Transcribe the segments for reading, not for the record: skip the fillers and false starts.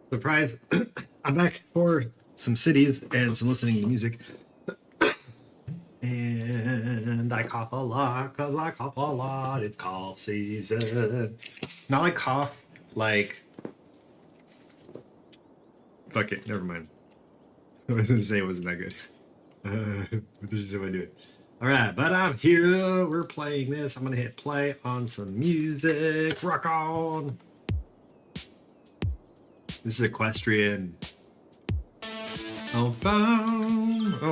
Surprise! I'm back for some cities and some listening to music. And I cough a lot because I cough a lot. It's cough season. Not like cough, like. Fuck it, never mind. I was gonna say it wasn't that good. What the shit am I doing? Alright, but I'm here. We're playing this. I'm gonna hit play on some music. Rock on! This is equestrian. Oh,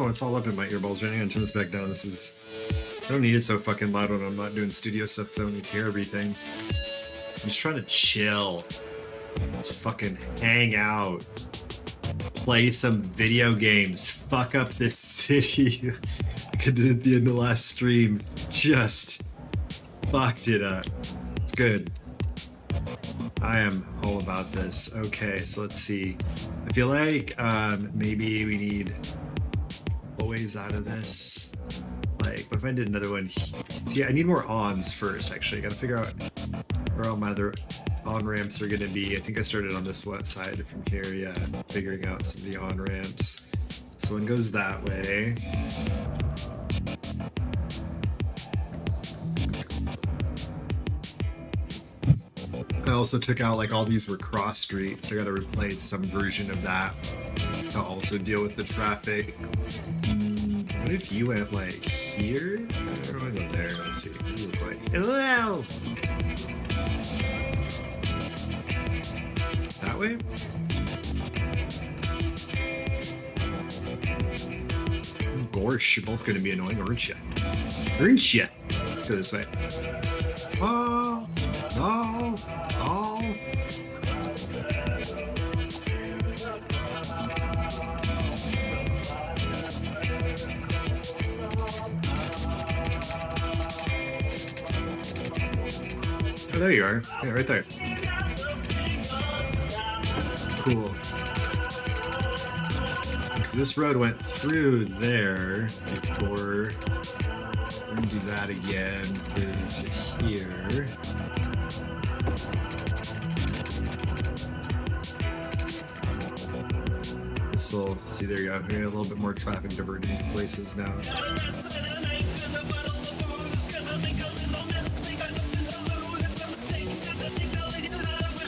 it's all up in my earballs right now. I'm gonna turn this back down. This is. I don't need it so fucking loud when I'm not doing studio stuff because I don't need to hear everything. I'm just trying to chill. Just fucking hang out. Play some video games. Fuck up this city. I did it at the end of the last stream. Just fucked it up. It's good. I am all about this. Okay, so let's see. I feel like maybe we need ways out of this. Like, what if I did another one? See, I need more ons first, actually. I gotta figure out where all my other on-ramps are gonna be. I think I started on this one side from here, yeah. Figuring out some of the on-ramps. So one goes that way. I also took out, like, all these were cross streets. I gotta replace some version of that to also deal with the traffic. What if you went, like, here? Or do I go there? Let's see. What do you look like? Hello! That way? Gorsh, you're both gonna be annoying, aren't you? Aren't you? Let's go this way. Oh! No! Oh! Oh, there you are. Yeah, right there. Cool. Because this road went through there before. We're gonna do that again through to here. This'll, see, there you go. We got a little bit more traffic diverting to places now.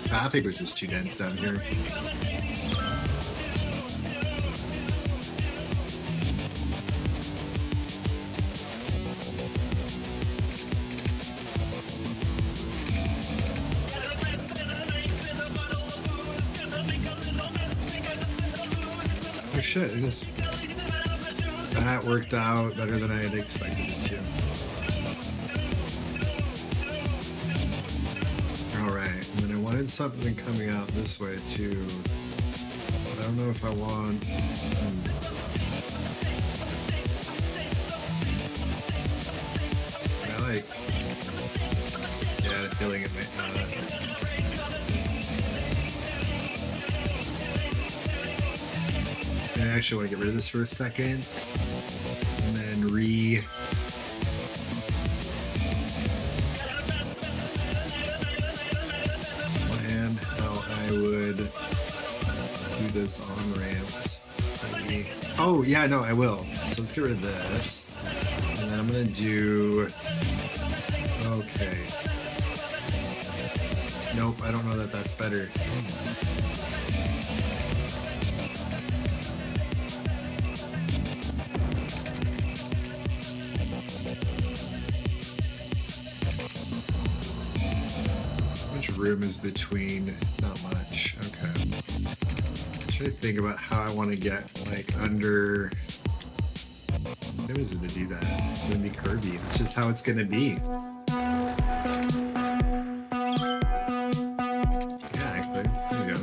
Traffic was just too dense down here. Oh shit, it just, that worked out better than I had expected it to. Alright, and then I wanted something coming out this way too. But I don't know if I want... I like... Yeah, I had a feeling it might not. I actually want to get rid of this for a second. And then plan how I would do those on-ramps. Oh, yeah, no, I will. So let's get rid of this. And then I'm going to do... Okay. Nope, I don't know that that's better. Room is between, not much. Okay. I'm trying to think about how I want to get like under. How is it to do that? It's gonna be curvy. It's just how it's gonna be. Yeah, actually, there you go.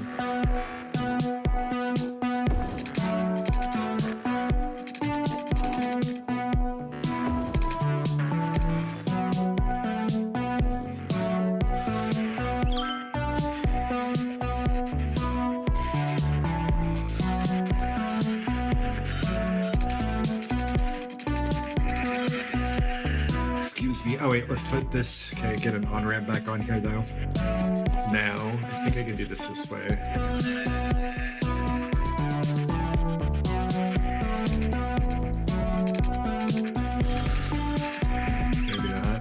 Oh wait, let's put this, okay, get an on-ramp back on here though. now. I think I can do this way. Maybe not.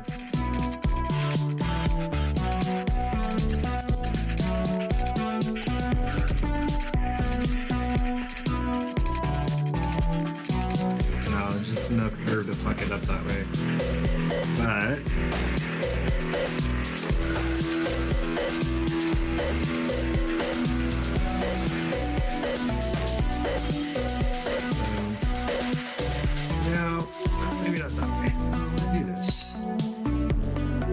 No, there's just enough curve to fuck it up that way. But maybe not that way. I'll do this.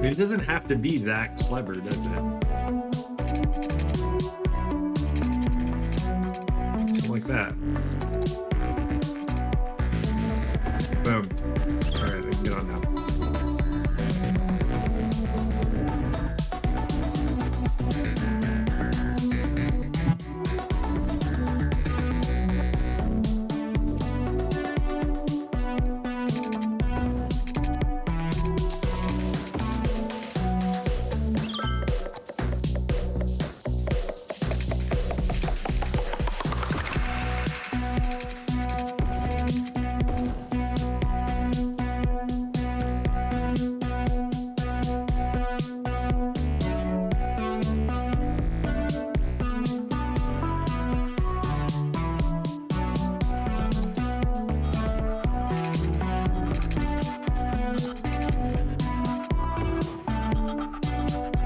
It doesn't have to be that clever, does it? Something like that. Boom. Alright, I can get on now.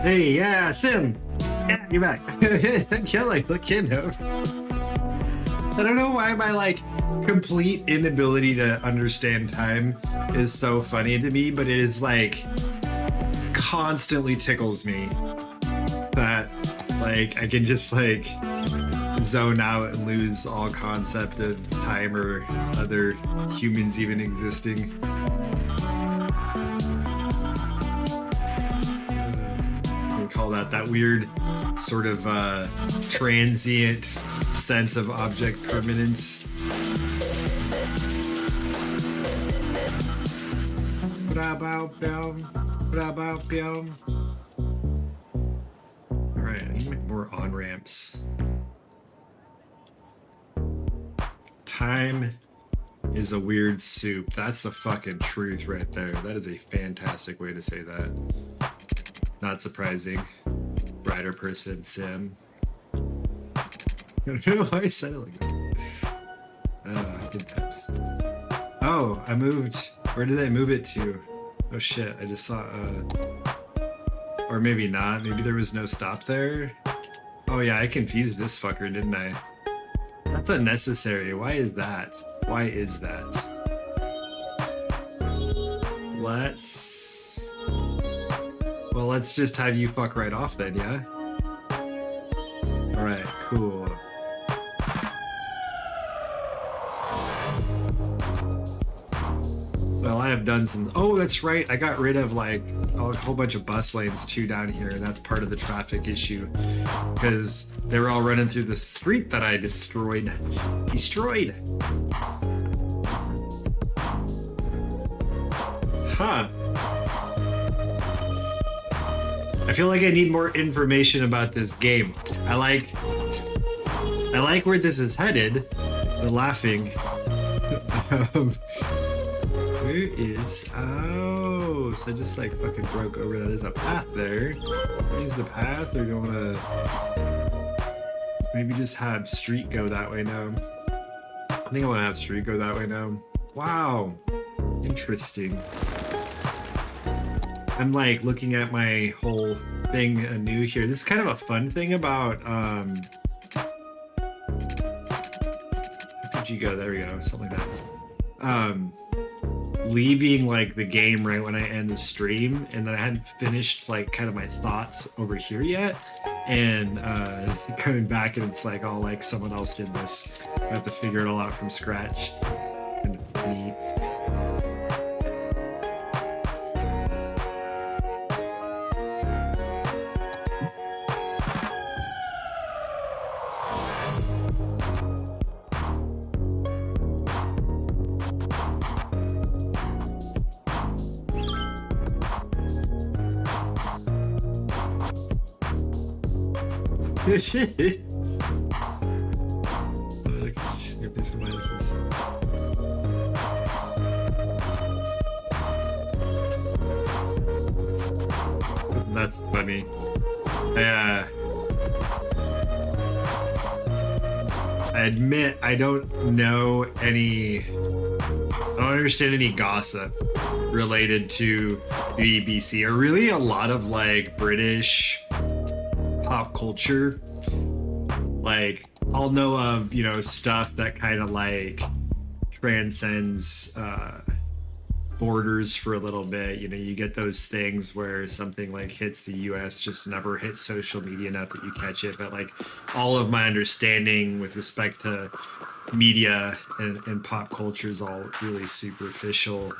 Hey, yeah, Sim! Yeah, you're back. Can't like look in though. I don't know why my like complete inability to understand time is so funny to me, but it is like constantly tickles me that like I can just like zone out and lose all concept of time or other humans even existing. Call that weird sort of transient sense of object permanence. Alright, I need to make more on-ramps. Time is a weird soup. That's the fucking truth right there. That is a fantastic way to say that. Not surprising. Brighter person, Sim. I don't know why I said it like that. Good times. Oh, I moved. Where did I move it to? Oh shit, I just saw, or maybe not. Maybe there was no stop there. Oh yeah, I confused this fucker, didn't I? That's unnecessary. Why is that? Why is that? Well, let's just have you fuck right off then, yeah? Alright, cool. Well, I have done some... Oh, that's right. I got rid of like a whole bunch of bus lanes too down here, and that's part of the traffic issue. Because they were all running through the street that I destroyed. Huh. I feel like I need more information about this game. I like where this is headed. The laughing. Where is... Oh, so I just like fucking broke over that. There's a path there. Is the path, or do you want to maybe just have street go that way now? I think I want to have street go that way now. Wow. Interesting. I'm like looking at my whole thing anew here. This is kind of a fun thing about how could you go? There we go, something like that. Leaving like the game right when I end the stream, and then I hadn't finished like kind of my thoughts over here yet, and coming back and it's like all like someone else did this. I have to figure it all out from scratch. Kind of neat. That's funny. I admit I don't know any. I don't understand any gossip related to the BBC or really a lot of like British pop culture. Like I'll know of, you know, stuff that kind of like transcends borders for a little bit. You know, you get those things where something like hits the US just never hits social media enough that you catch it. But like all of my understanding with respect to media and pop culture is all really superficial.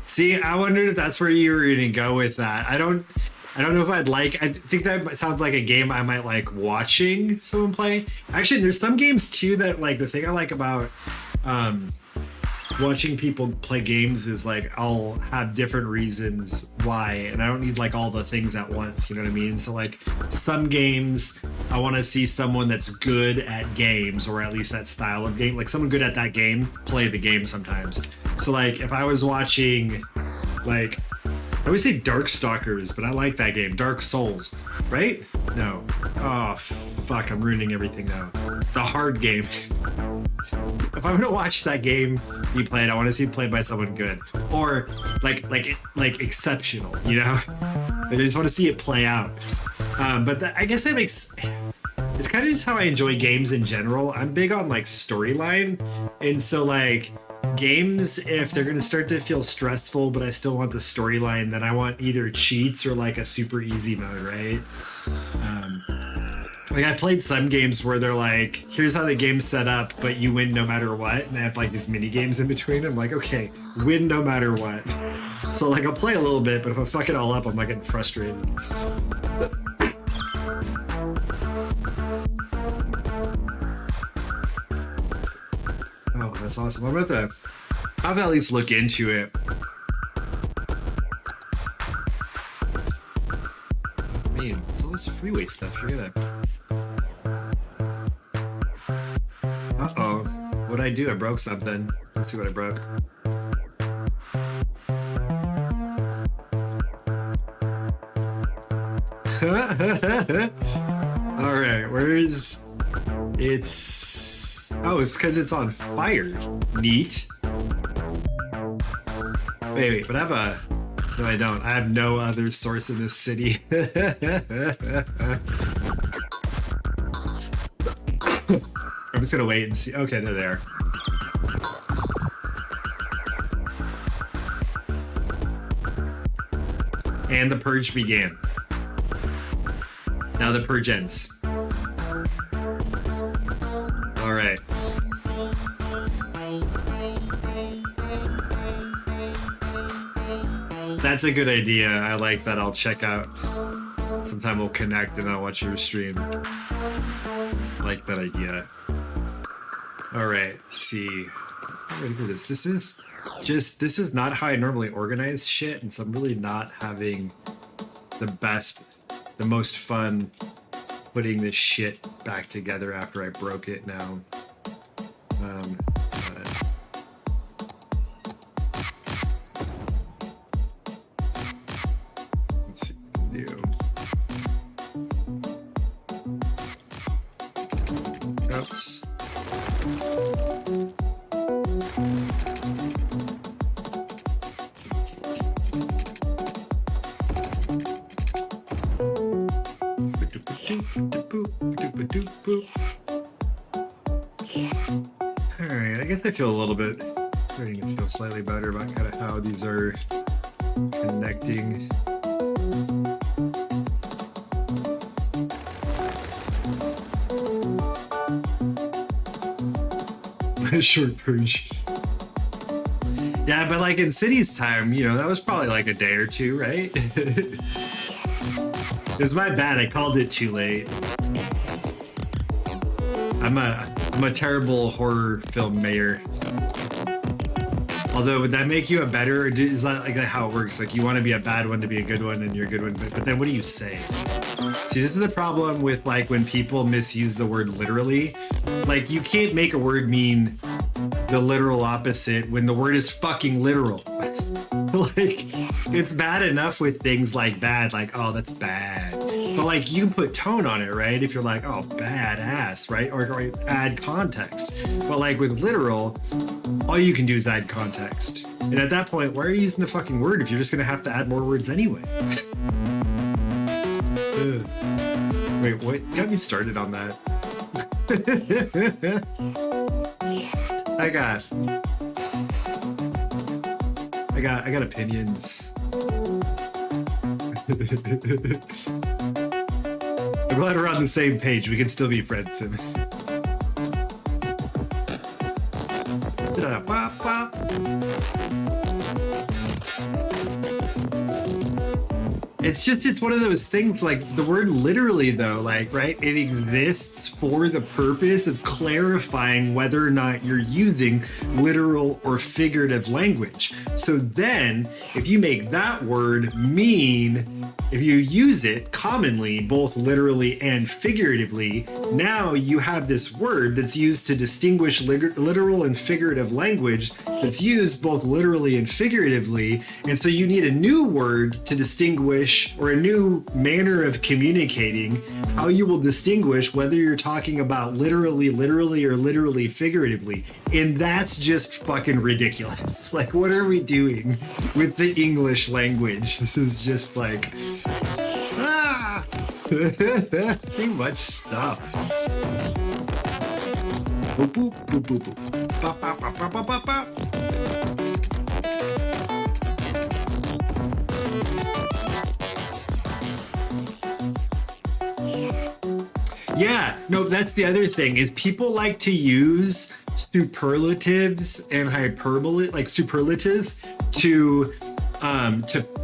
See, I wondered if that's where you were gonna go with that. I don't know if I'd like. I think that sounds like a game I might like watching someone play. Actually, there's some games too that like the thing I like about watching people play games is like I'll have different reasons why, and I don't need like all the things at once. You know what I mean? So like some games I want to see someone that's good at games, or at least that style of game, like someone good at that game play the game sometimes. So like if I was watching like, I always say Darkstalkers, but I like that game. Dark Souls, right? No. Oh, fuck, I'm ruining everything now. The hard game. If I'm gonna watch that game be played, I want to see it played by someone good. Or like exceptional, you know? I just want to see it play out. But I guess that makes... It's kind of just how I enjoy games in general. I'm big on like storyline. And so like... games, if they're going to start to feel stressful but I still want the storyline, then I want either cheats or like a super easy mode, right? Like I played some games where they're like, here's how the game's set up but you win no matter what, and I have like these mini games in between. I'm like, okay, win no matter what. So like I'll play a little bit, but if I fuck it all up I'm like getting frustrated. Oh, that's awesome. I'm gonna have to at least look into it. Man, it's all this freeway stuff. You're gonna... Uh-oh. What'd I do? I broke something. Let's see what I broke. Alright, where's... It's... Oh, it's because it's on fire. Neat. Wait, but I have a... No, I don't. I have no other source in this city. I'm just gonna wait and see. Okay, they're there. And the purge began. Now the purge ends. All right. That's a good idea. I like that. I'll check out. Sometime we'll connect and I'll watch your stream. I like that idea. All right. Let's see. I'm ready for this. This is not how I normally organize shit, and so I'm really not having the most fun putting this shit back together after I broke it now. Let's see what we can do. Oops. Alright, I guess I feel a little bit, starting to feel slightly better about kind of how these are connecting. Short purge. Yeah, but like in City's time, you know, that was probably like a day or two, right? It's my bad, I called it too late. I'm a terrible horror film mayor. Although, would that make you a better, is that like how it works? Like, you want to be a bad one to be a good one, and you're a good one, but then what do you say? See, this is the problem with like when people misuse the word literally. Like, you can't make a word mean the literal opposite when the word is fucking literal. Like, it's bad enough with things like bad, like, oh, that's bad. But like, you can put tone on it, right? If you're like, oh, badass, right? Or add context. But like with literal, all you can do is add context. And at that point, why are you using the fucking word if you're just gonna have to add more words anyway? Wait, what? Got me started on that. I got opinions. I'm glad we're on the same page. We can still be friends, Sim. It's one of those things, like the word literally though, like, right? It exists for the purpose of clarifying whether or not you're using literal or figurative language. So then if you make that word mean, if you use it commonly, both literally and figuratively, now you have this word that's used to distinguish literal and figurative language that's used both literally and figuratively. And so you need a new word to distinguish, or a new manner of communicating how you will distinguish whether you're talking about literally, or literally figuratively. And that's just fucking ridiculous. Like, what are we doing with the English language? This is just like, too much stuff. Boop, boop, boop, boop, boop. Bop, bop, bop, bop, bop, bop, bop. Yeah, no, that's the other thing, is people like to use superlatives and hyperbole, like superlatives to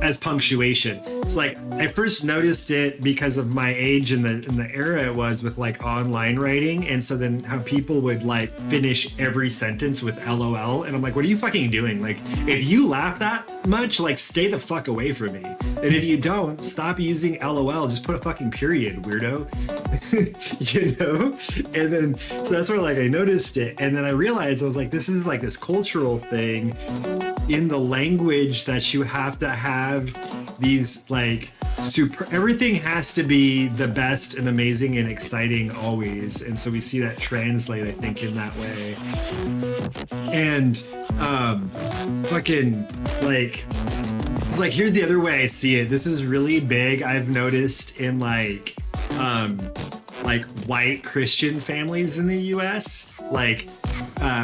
as punctuation. It's like, I first noticed it because of my age and the era it was with like online writing, and so then how people would like finish every sentence with LOL, and I'm like, what are you fucking doing? Like, if you laugh that much, like, stay the fuck away from me. And if you don't, stop using LOL, just put a fucking period, weirdo. You know? And then, so that's where like I noticed it, and then I realized, I was like, this is like this cultural thing in the language that you have to have these like everything has to be the best and amazing and exciting always. And so we see that translate, I think, in that way. And fucking like, it's like, here's the other way I see it. This is really big, I've noticed, in like white Christian families in the US, like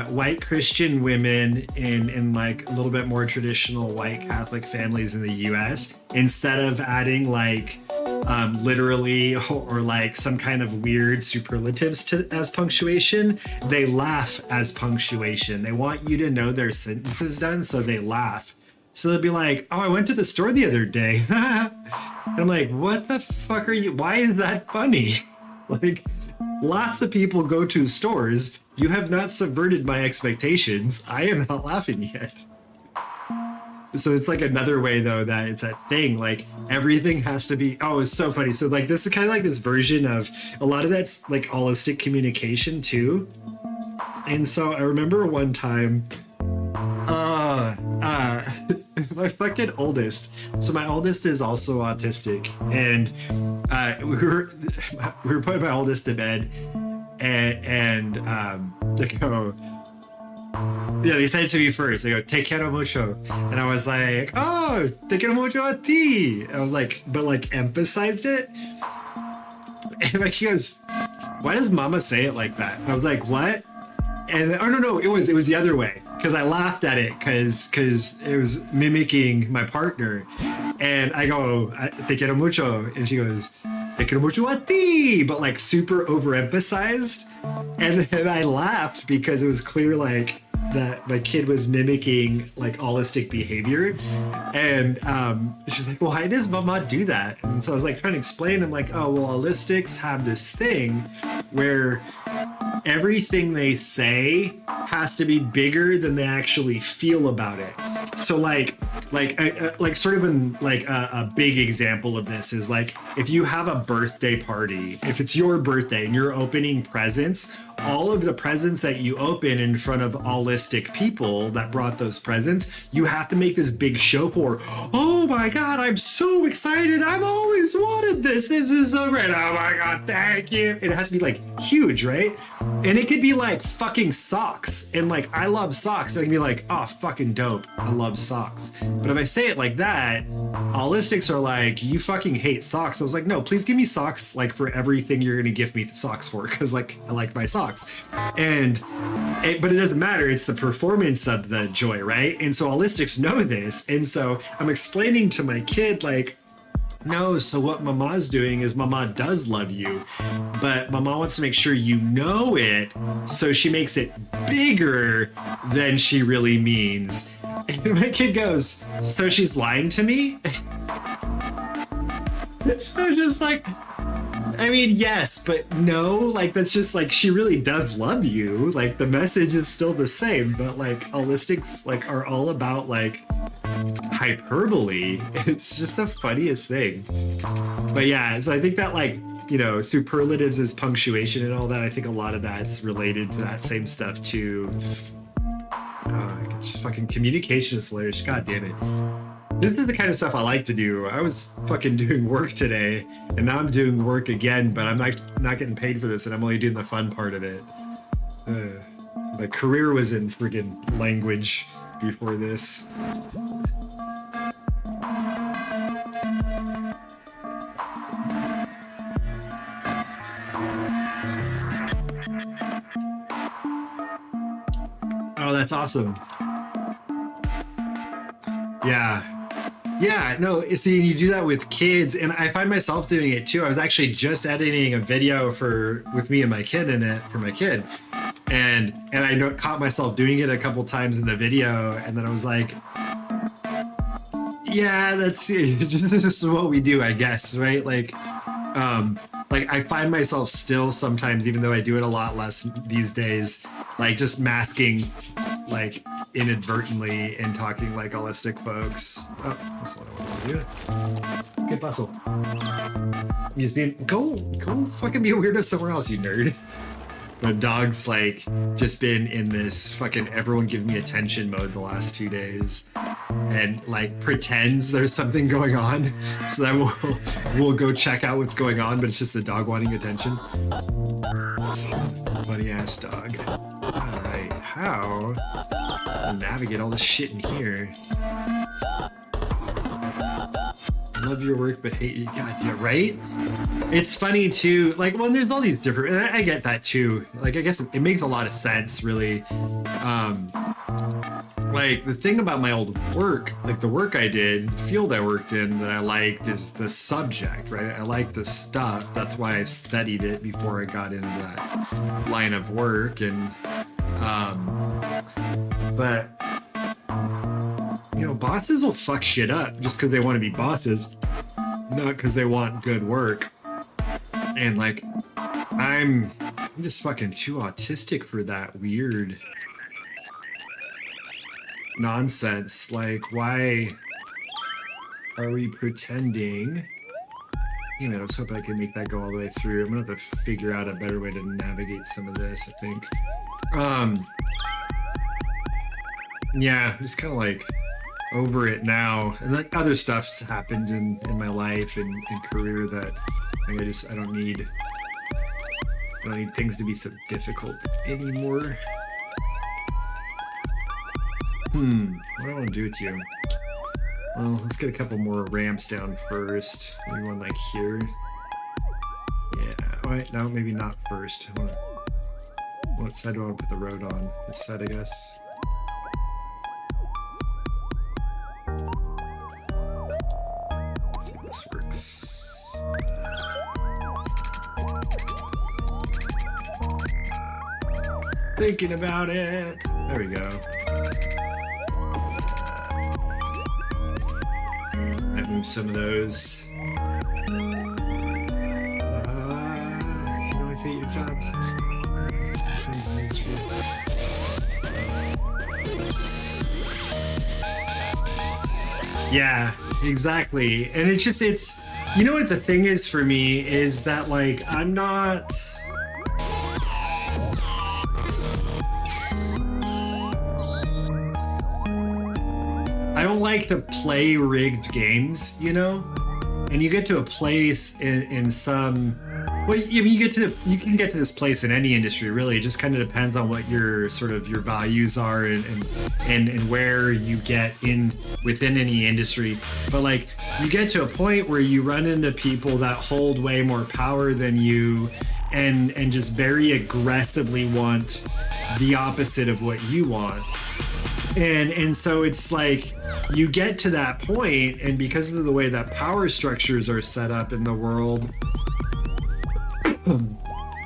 white Christian women in like a little bit more traditional white Catholic families in the US, instead of adding like literally or like some kind of weird superlatives as punctuation, they laugh as punctuation. They want you to know their sentence is done, so they laugh. So they'll be like, oh, I went to the store the other day. And I'm like, what the fuck are you? Why is that funny? Like, lots of people go to stores. You have not subverted my expectations. I am not laughing yet. So it's like another way though, that it's that thing, like everything has to be, oh, it's so funny. So like, this is kind of like this version of a lot of that's like holistic communication too. And so I remember one time, my fucking oldest. So my oldest is also autistic, and we were putting my oldest to bed, and they go, yeah, they said it to me first. They go, "Te quiero mucho," and I was like, "Oh, te quiero mucho a ti." I was like, but like emphasized it, and like, she goes, "Why does Mama say it like that?" And I was like, "What?" And oh no, it was the other way. Because I laughed at it because it was mimicking my partner. And I go, te quiero mucho. And she goes, te quiero mucho a ti, but like super overemphasized. And then I laughed because it was clear like that my kid was mimicking like holistic behavior. And she's like, well, why does Mama do that? And so I was like trying to explain. I'm like, oh, well, holistics have this thing where everything they say has to be bigger than they actually feel about it. So like sort of a big example of this is like if you have a birthday party, if it's your birthday and you're opening presents, all of the presents that you open in front of allistic people that brought those presents, you have to make this big show for. Oh my God, I'm so excited. I've always wanted this. This is so great. Oh my God, thank you. It has to be like huge, right? And it could be like fucking socks. And like, I love socks. I can be like, oh, fucking dope. I love socks. But if I say it like that, allistics are like, you fucking hate socks. I was like, no, please give me socks like for everything you're going to give me socks for. Cause like, I like my socks. But it doesn't matter. It's the performance of the joy, right? And so allistics know this. And so I'm explaining to my kid, like, no, so what Mama's doing is Mama does love you, but Mama wants to make sure you know it, so she makes it bigger than she really means. And my kid goes, so she's lying to me? I'm just like, I mean, yes, but no, like, that's just like, she really does love you. Like, the message is still the same, but like, allistics like are all about like hyperbole. It's just the funniest thing. But yeah, so I think that like, you know, superlatives is punctuation and all that. I think a lot of that's related to that same stuff too. Just fucking communication is hilarious. God damn it. This is the kind of stuff I like to do. I was fucking doing work today, and now I'm doing work again, but I'm not getting paid for this, and I'm only doing the fun part of it. My career was in friggin' language before this. Oh, that's awesome. Yeah, no, see, you do that with kids, and I find myself doing it too. I was actually just editing a video with me and my kid in it for my kid, and I caught myself doing it a couple times in the video, and then I was like, yeah, that's just this is what we do, I guess, right? Like I find myself still sometimes, even though I do it a lot less these days, like just masking like inadvertently and talking like allistic folks. Oh, that's what I want to do. Good bustle. You just being go fucking be a weirdo somewhere else, you nerd. But dog's like just been in this fucking everyone give me attention mode the last 2 days, and like pretends there's something going on, so that we'll go check out what's going on, but it's just the dog wanting attention. Funny ass dog. All right, how navigate all this shit in here? Love your work but hate you. God, yeah, right? It's funny too, like, well, there's all these different, and I get that too. Like, I guess it makes a lot of sense, really. Like, the thing about my old work, like the work I did, the field I worked in that I liked is the subject, right? I like the stuff. That's why I studied it before I got into that line of work. And, but, you know, bosses will fuck shit up just because they want to be bosses, not because they want good work. And like, I'm just fucking too autistic for that weird nonsense. Like, why are we pretending? Damn it, I was hoping I could make that go all the way through. I'm gonna have to figure out a better way to navigate some of this, I think. Yeah, I'm just kind of like over it now. And like other stuff's happened in my life and career that like I don't need things to be so difficult anymore. What do I want to do with you? Well, let's get a couple more ramps down first. Maybe one like here. Yeah, oh, wait, no, maybe not first. What side do I want to put the road on? This side, I guess. Let's see if this works. Thinking about it. There we go. Might move some of those. You know, I take your jobs. Yeah, exactly. And it's you know what the thing is for me is that like I don't like to play rigged games, you know? And you get to a place in some well, I mean, you can get to this place in any industry, really. It just kind of depends on what your sort of your values are and where you get in within any industry. But like you get to a point where you run into people that hold way more power than you and just very aggressively want the opposite of what you want. And so it's like you get to that point, and because of the way that power structures are set up in the world,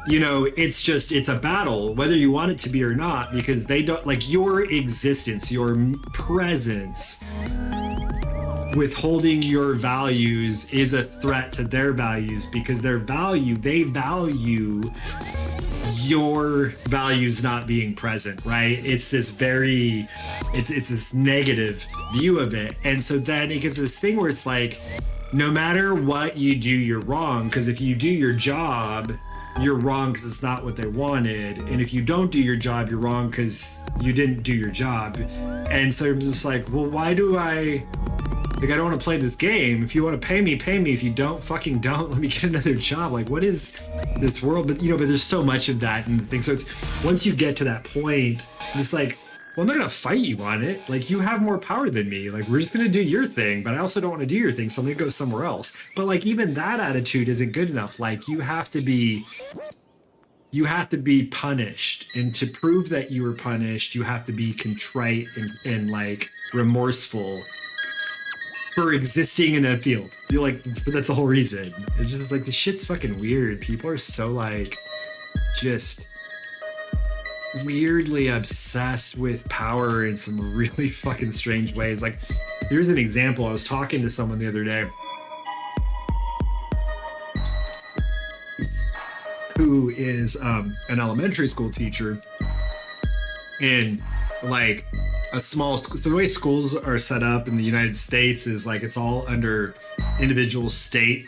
you know, it's a battle whether you want it to be or not, because they don't like your existence, your presence withholding your values is a threat to their values, because they value your values not being present, right? It's this negative view of it. And so then it gets this thing where it's like, no matter what you do, you're wrong, because if you do your job, you're wrong because it's not what they wanted. And if you don't do your job, you're wrong because you didn't do your job. And so I'm just like, well, why do I don't want to play this game. If you want to pay me, pay me. If you don't, fucking don't. Let me get another job. Like, what is this world? But but there's so much of that and things. So it's once you get to that point, it's like, well, I'm not gonna fight you on it. Like, you have more power than me. Like, we're just gonna do your thing, but I also don't want to do your thing, so I'm gonna go somewhere else. But like, even that attitude isn't good enough. Like, you have to be punished, and to prove that you were punished, you have to be contrite and like remorseful for existing in a field. You're like, that's the whole reason. It's just like, the shit's fucking weird. People are so like just weirdly obsessed with power in some really fucking strange ways. Like, here's an example. I was talking to someone the other day who is an elementary school teacher in like so the way schools are set up in the United States is like it's all under individual state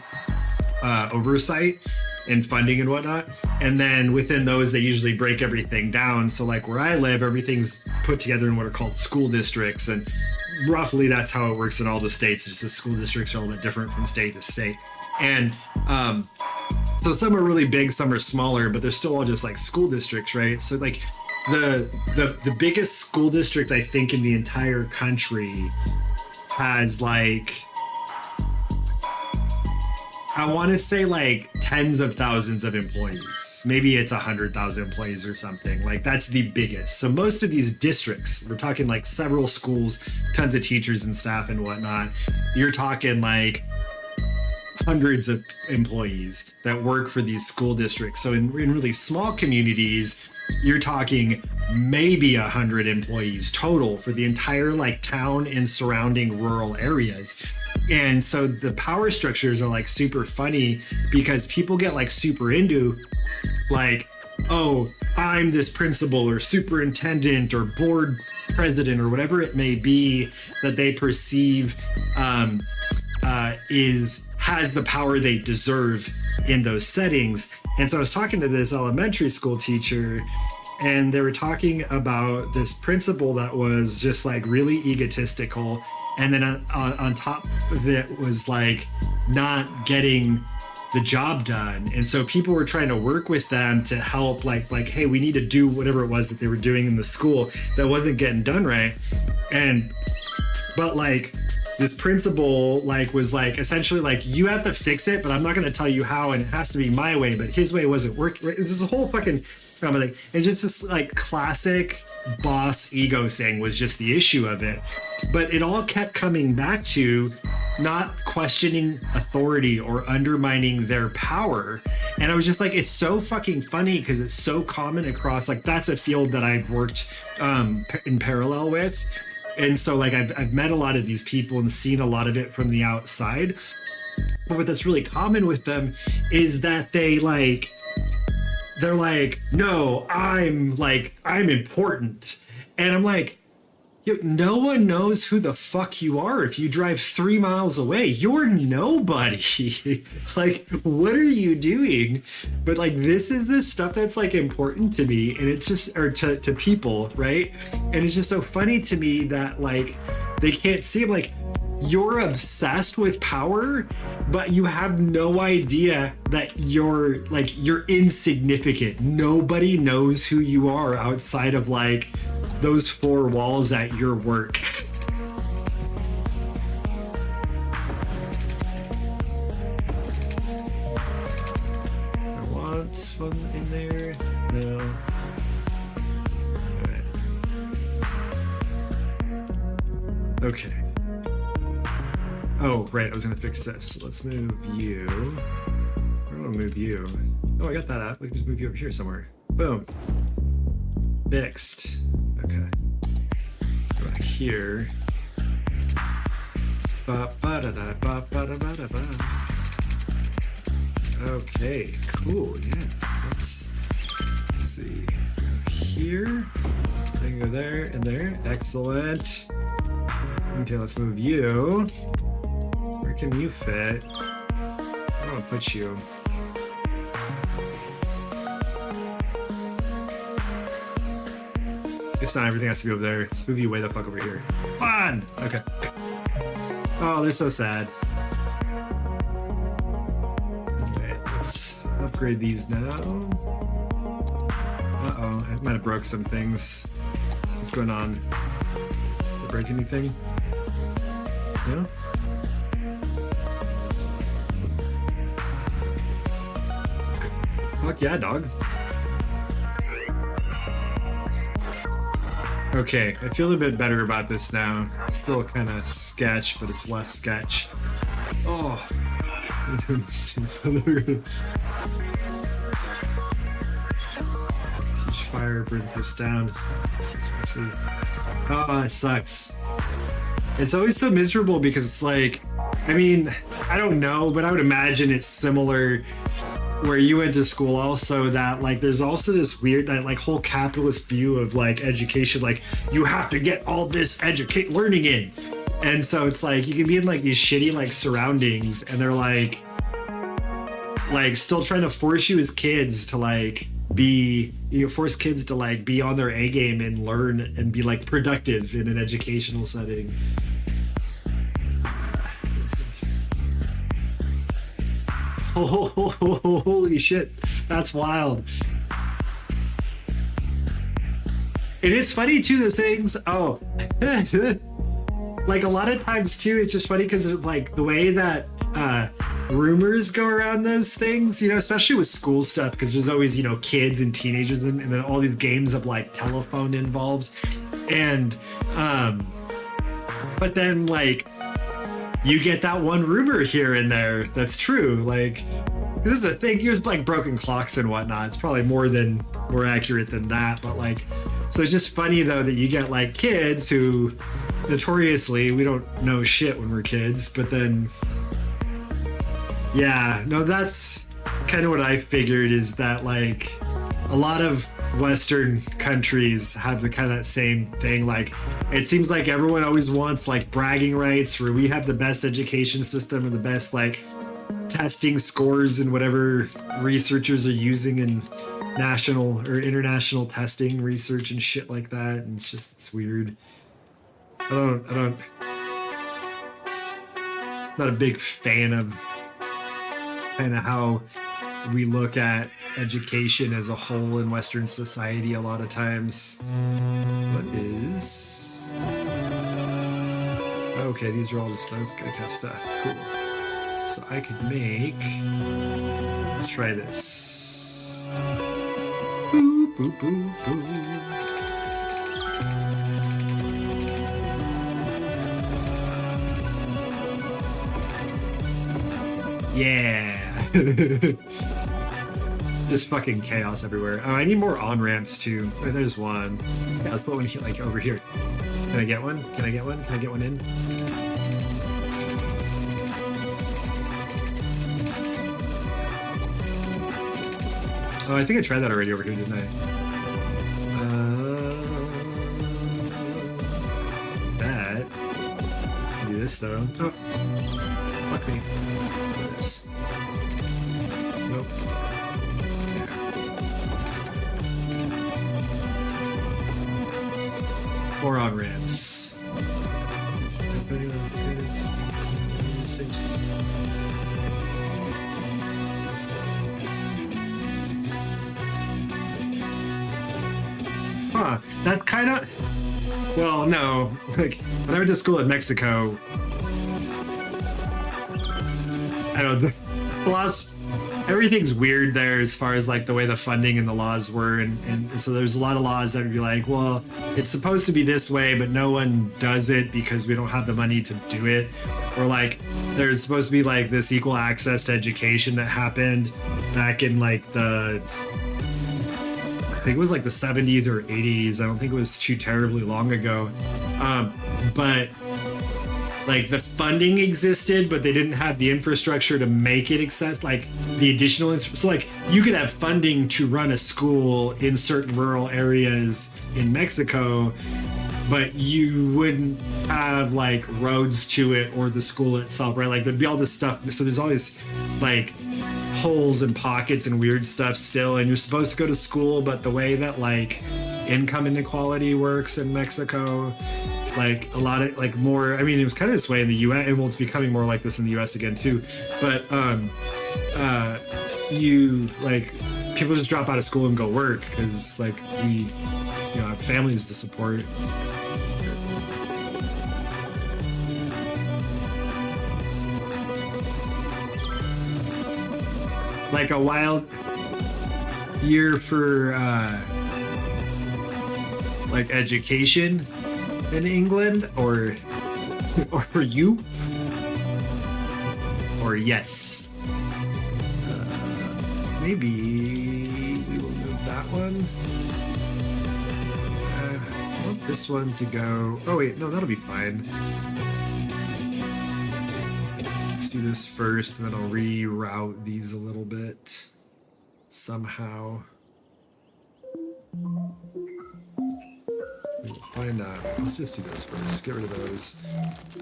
oversight and funding and whatnot. And then within those, they usually break everything down. So like where I live, everything's put together in what are called school districts. And roughly that's how it works in all the states. It's just the school districts are a little bit different from state to state. And so some are really big, some are smaller, but they're still all just like school districts, right? So like the biggest school district I think in the entire country has like, I want to say like tens of thousands of employees. Maybe it's 100,000 employees or something. Like, that's the biggest. So most of these districts, we're talking like several schools, tons of teachers and staff and whatnot. You're talking like hundreds of employees that work for these school districts. So in really small communities, you're talking maybe 100 employees total for the entire like town and surrounding rural areas. And so the power structures are like super funny because people get like super into like, oh, I'm this principal or superintendent or board president or whatever it may be that they perceive has the power they deserve in those settings. And so I was talking to this elementary school teacher, and they were talking about this principal that was just like really egotistical. And then on top of it was like not getting the job done. And so people were trying to work with them to help like, hey, we need to do whatever it was that they were doing in the school that wasn't getting done right. But like, this principal like was like essentially like, you have to fix it, but I'm not going to tell you how, and it has to be my way, but his way wasn't working. This is a whole fucking like, and just this like classic boss ego thing was just the issue of it. But it all kept coming back to not questioning authority or undermining their power. And I was just like, it's so fucking funny because it's so common across, like, that's a field that I've worked in parallel with. And so like I've met a lot of these people and seen a lot of it from the outside. But what that's really common with them is that they like they're like, no, I'm important. And I'm like, no one knows who the fuck you are if you drive 3 miles away. You're nobody. Like, what are you doing? But like, this is the stuff that's like important to me, and it's just, or to people, right? And it's just so funny to me that like they can't see. I'm like, you're obsessed with power, but you have no idea that you're insignificant. Nobody knows who you are outside of like those 4 walls at your work. I want one in there. No. All right. Okay. Oh, right, I was gonna fix this. Let's move you. Where do I move you? Oh, I got that up. We can just move you over here somewhere. Boom. Fixed. Okay. Go back here. Okay, cool, yeah. Let's see. Go here. Then go there and there. Excellent. Okay, let's move you. Where can you fit? I don't want to put you. Guess not everything has to be over there. Let's move you way the fuck over here. Fun! Okay. Oh, they're so sad. Okay, let's upgrade these now. Uh-oh, I might have broke some things. What's going on? Did I break anything? No? Fuck yeah, dog. Okay, I feel a bit better about this now. It's still kind of sketch, but it's less sketch. Oh. Teach fire, bring this down. Oh, it sucks. It's always so miserable because it's like, I mean, I don't know, but I would imagine it's similar where you went to school also, that like there's also this weird, that like whole capitalist view of like education, like you have to get all this learning in. And so it's like you can be in like these shitty like surroundings, and they're like still trying to force you as kids to like be, force kids to like be on their A game and learn and be like productive in an educational setting. Oh, holy shit, that's wild. It is funny too, those things. Oh, like a lot of times too, it's just funny because it's like the way that rumors go around those things, especially with school stuff, because there's always, kids and teenagers and then all these games of like telephone involved. And, but then like, you get that one rumor here and there that's true. Like, this is a thing. Use like broken clocks and whatnot. It's probably more accurate than that. But like, so it's just funny though that you get like kids who notoriously, we don't know shit when we're kids, but then, yeah, no, that's kind of what I figured, is that like a lot of Western countries have the kind of that same thing. Like, it seems like everyone always wants like bragging rights, where we have the best education system and the best like testing scores and whatever researchers are using in national or international testing research and shit like that. And it's weird. Not a big fan of kind of how we look at education as a whole in Western society a lot of times. What is... Okay, these are all just those kind of stuff. Cool. So I could make... Let's try this. Boop, boop, boop, boop. Yeah. Just fucking chaos everywhere. Oh, I need more on-ramps too. Oh, there's one. Yeah, let's put one here, like over here. Can I get one? Can I get one? Can I get one in? Oh, I think I tried that already over here, didn't I? That. Do this though. Oh, fuck me. Do this. Nope. Or on ramps. Huh, that's kind of... Well, no. Like, when I went to school in Mexico, I don't know, the laws, everything's weird there as far as like the way the funding and the laws were. And so there's a lot of laws that would be like, well, it's supposed to be this way, but no one does it because we don't have the money to do it. Or like, there's supposed to be like this equal access to education that happened back in like the... I think it was like the 70s or 80s. I don't think it was too terribly long ago. But like the funding existed, but they didn't have the infrastructure to make it accessible, like the additional. So like you could have funding to run a school in certain rural areas in Mexico, but you wouldn't have like roads to it or the school itself, right? Like there'd be all this stuff. So there's all this like holes and pockets and weird stuff still, and you're supposed to go to school, but the way that like income inequality works in Mexico, like a lot of like more, I mean it was kind of this way in the US, and well it's becoming more like this in the US again too, but you like people just drop out of school and go work because like we have families to support. Like a wild year for like education in England, or for you, or yes. Maybe we will move that one. I want this one to go. Oh wait, no, that'll be fine. Let's do this first, and then I'll reroute these a little bit somehow. We'll find out. Let's just do this first. Get rid of those.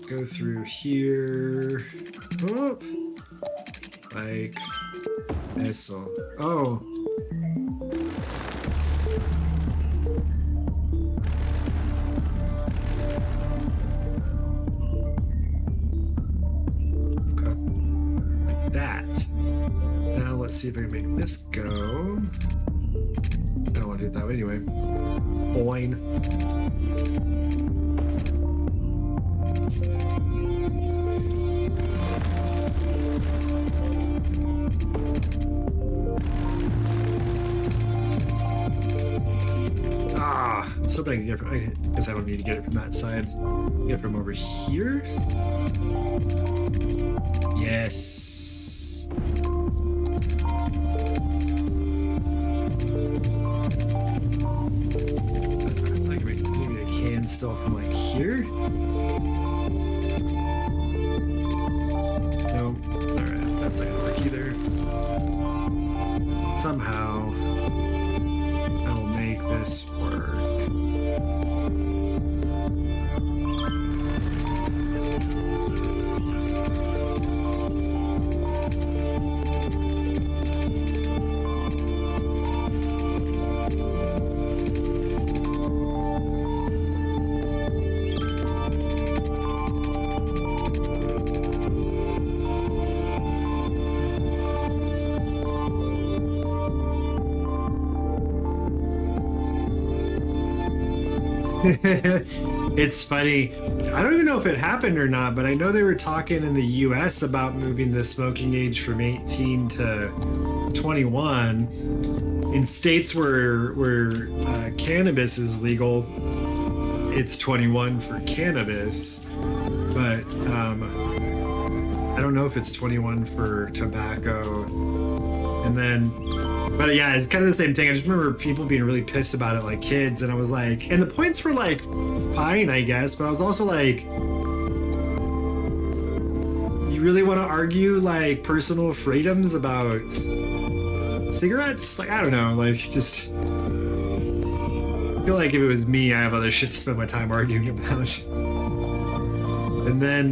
Go through here. Oh, like eso. Oh. That. Now let's see if I can make this go. I don't want to do it that way anyway. Boing. Ah, I was hoping I could get it from, I guess I don't need to get it from that side. Get it from over here. Yes. Like maybe I can still from like here. Nope. Alright, that's not gonna work either. Somehow I'll make this work. It's funny. I don't even know if it happened or not, but I know they were talking in the US about moving the smoking age from 18 to 21. In states where cannabis is legal, it's 21 for cannabis, but I don't know if it's 21 for tobacco. And then but yeah, it's kind of the same thing. I just remember people being really pissed about it, like kids, and I was like, and the points were like fine, I guess, but I was also like, you really want to argue like personal freedoms about cigarettes, like, I don't know, like, just I feel like if it was me, I have other shit to spend my time arguing about. And then,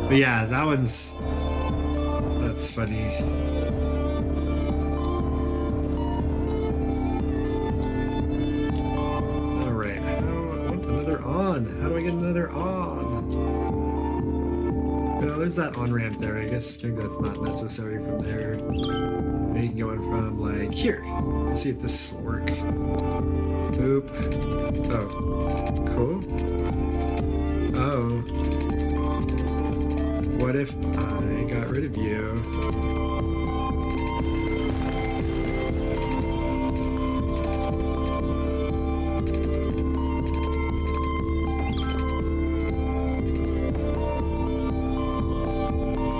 but yeah, that's funny. All right, I want another on. How do I get another on? No, there's that on ramp there. I guess maybe that's not necessary from there. Maybe you can go in from like here. Let's see if this will work. Boop. Oh, cool. Oh. What if I got rid of you?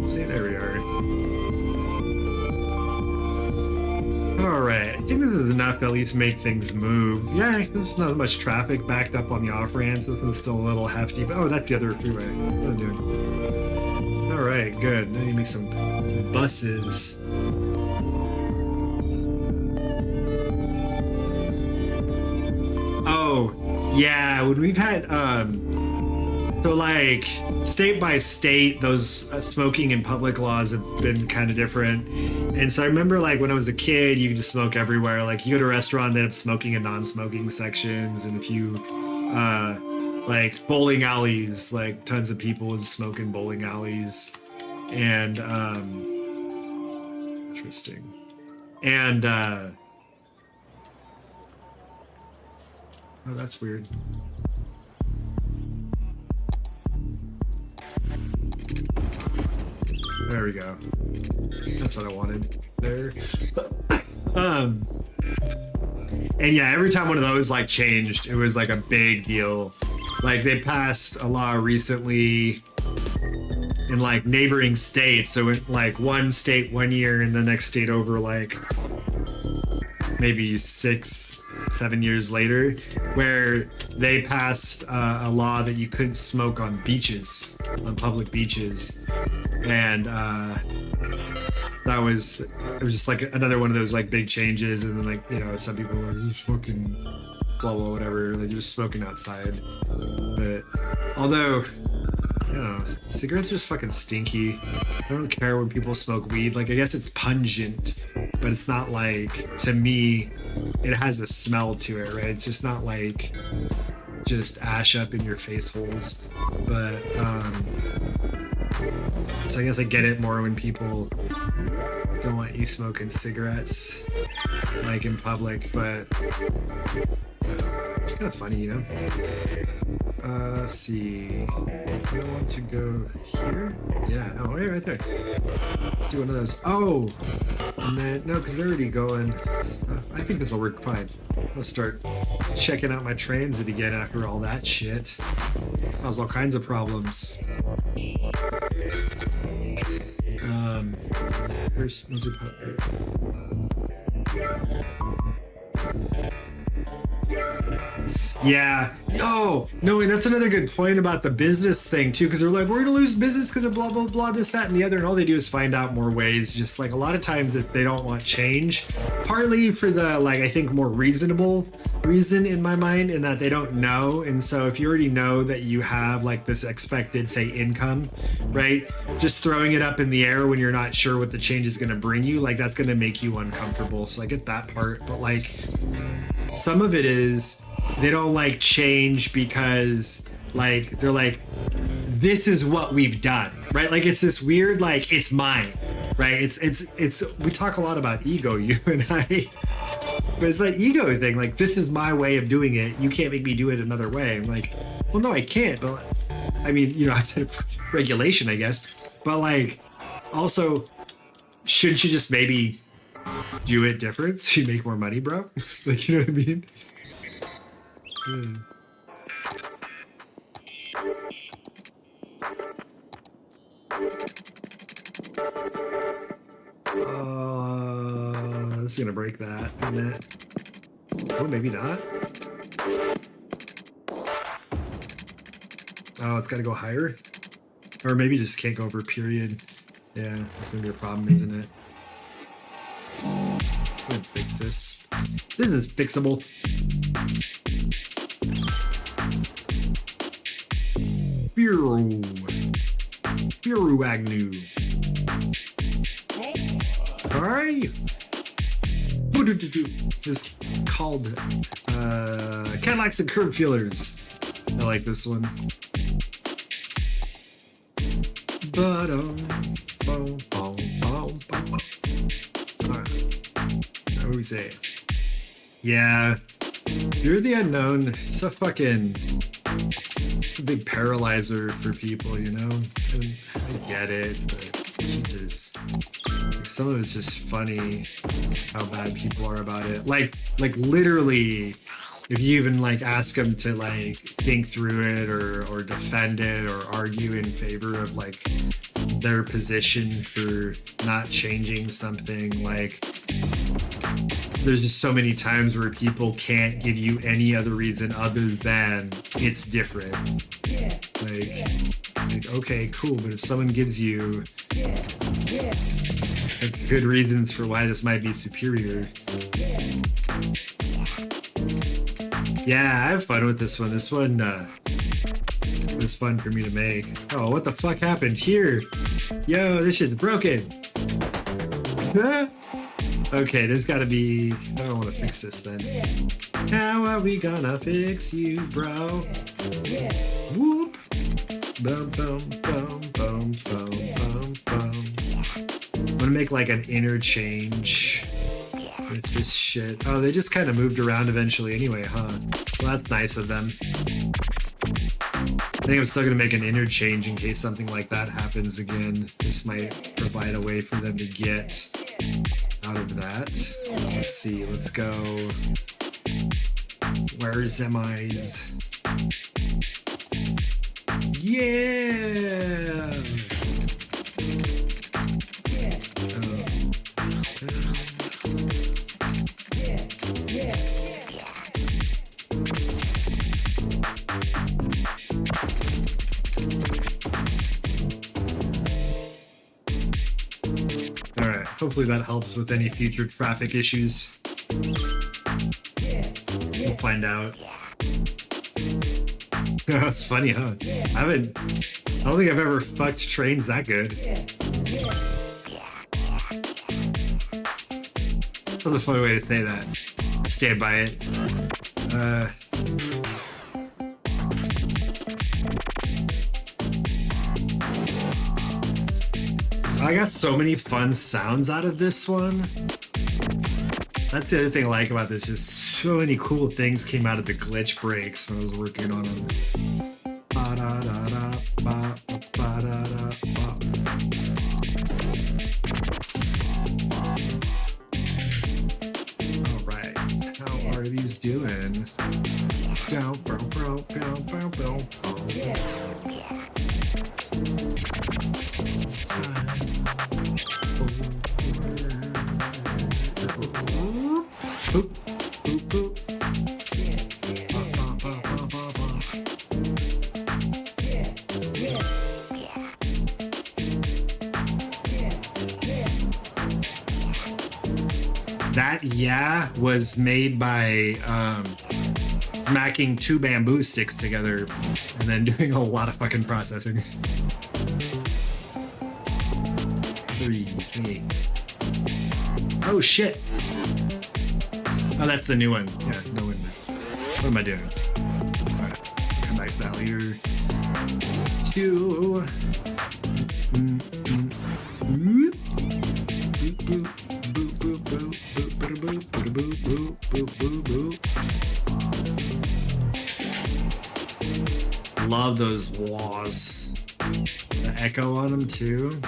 See, there we are. Alright, I think this is enough to at least make things move. Yeah, there's not much traffic backed up on the off-ramps. This one's still a little hefty, but oh, that's the other freeway. What am I doing? Alright, good. Now you make some buses. Oh, yeah, when we've had, so like state by state, those smoking in public laws have been kind of different. And so I remember like when I was a kid, you could just smoke everywhere. Like you go to a restaurant, they have smoking and non-smoking sections. And if you, like bowling alleys, like tons of people would smoke in bowling alleys. And, interesting. And, oh, that's weird. There we go. That's what I wanted there. And yeah, every time one of those like changed, it was like a big deal. Like they passed a law recently in like neighboring states. So in like one state 1 year and the next state over like maybe 6-7 years later, where they passed a law that you couldn't smoke on beaches, on public beaches. And it was just like another one of those like big changes. And then like, you know, some people are just fucking blah blah whatever, they're just smoking outside. But although, you know, cigarettes are just fucking stinky. I don't care when people smoke weed. Like I guess it's pungent, but it's not like, to me, it has a smell to it, right? It's just not like just ash up in your face holes. But so I guess I get it more when people don't want you smoking cigarettes like in public, but it's kind of funny, you know? Let's see. I want to go here. Yeah. Oh, yeah, right there. Let's do one of those. Oh, and then no, because they're already going stuff. I think this will work fine. I'll start checking out my transit again after all that shit. Caused all kinds of problems. Where's it? Yeah. Oh, no, and that's another good point about the business thing too, because they're like, we're gonna lose business because of blah blah blah, this, that, and the other, and all they do is find out more ways. Just like a lot of times if they don't want change, partly for the like I think more reasonable reason in my mind, in that they don't know. And so if you already know that you have like this expected, say, income, right, just throwing it up in the air when you're not sure what the change is going to bring you, like that's going to make you uncomfortable. So I get that part, but like some of it is they don't like change because like they're like, this is what we've done, right? Like it's this weird like it's mine, right? It's we talk a lot about ego, you and I, but it's like ego thing, like this is my way of doing it, you can't make me do it another way. I'm like, well no I can't, but I mean, you know, outside of regulation I guess, but like also shouldn't you just maybe do it different so you make more money, bro? Like, you know what I mean? Yeah. This is gonna break that, isn't it? Oh, maybe not. Oh, it's gotta go higher? Or maybe just can't go over period. Yeah, that's gonna be a problem, isn't it? I'm gonna fix this. This is fixable. Bureau Agnew. Alright. It's called Cadillacs and Curb Feelers. I like this one. What do we say? Yeah. You're the Unknown. It's a big paralyzer for people, you know? And I get it, but Jesus. Like, some of it's just funny how bad people are about it. Like literally, if you even like ask them to like think through it or defend it or argue in favor of like their position for not changing something, like there's just so many times where people can't give you any other reason other than it's different. Like okay, cool, but if someone gives you good reasons for why this might be superior. Yeah, I have fun with this one. This one was fun for me to make. Oh, what the fuck happened here? Yo, this shit's broken. Okay, there's gotta be... I don't want to fix this then. How are we gonna fix you, bro? Whoop. Bum, bum, bum, bum, bum, bum, bum. I'm gonna make like an interchange with this shit. Oh, they just kind of moved around eventually anyway, huh? Well, that's nice of them. I think I'm still gonna make an interchange in case something like that happens again. This might provide a way for them to get out of that. Let's see, let's go. Where's MI's? Yeah! Alright, hopefully that helps with any future traffic issues. We'll find out. It's funny, huh? I don't think I've ever fucked trains that good. That was a funny way to say that. I stand by it. I got so many fun sounds out of this one. That's the other thing I like about this, just so many cool things came out of the glitch breaks when I was working on them. Alright, how are these doing? That yeah was made by smacking two bamboo sticks together and then doing a lot of fucking processing. 3, 8. Oh shit! Oh, that's the new one. Yeah, no one. What am I doing? Alright, come back to that later. 2. Love those wahs. The echo on them too.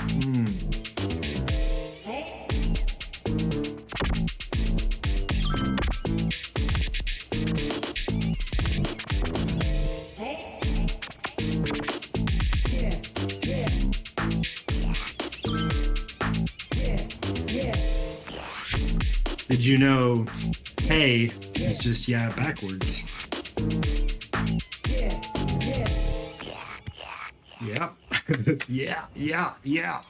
Did you know hey is just yeah backwards? Yeah. yeah.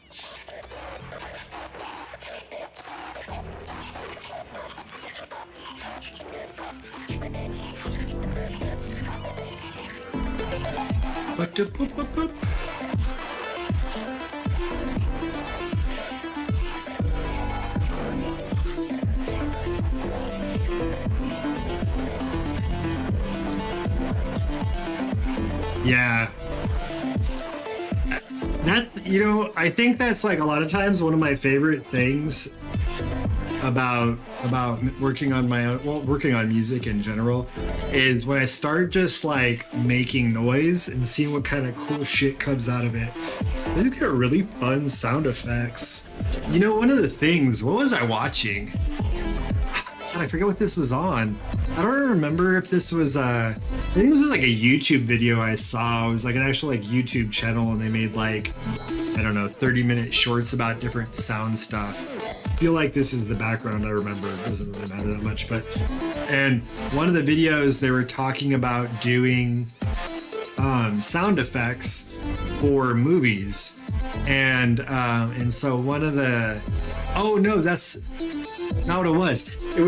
Yeah. That's, you know, I think that's like a lot of times one of my favorite things about working on my own, well, working on music in general, is when I start just like making noise and seeing what kind of cool shit comes out of it. They get really fun sound effects. You know, one of the things, what was I watching? God, I forget what this was on. I don't remember if this was I think this was like a YouTube video I saw. It was like an actual like YouTube channel, and they made like, I don't know, 30-minute shorts about different sound stuff. I feel like this is the background I remember. It doesn't really matter that much, but and one of the videos they were talking about doing sound effects for movies, and so one of the, oh no, that's not what it was. It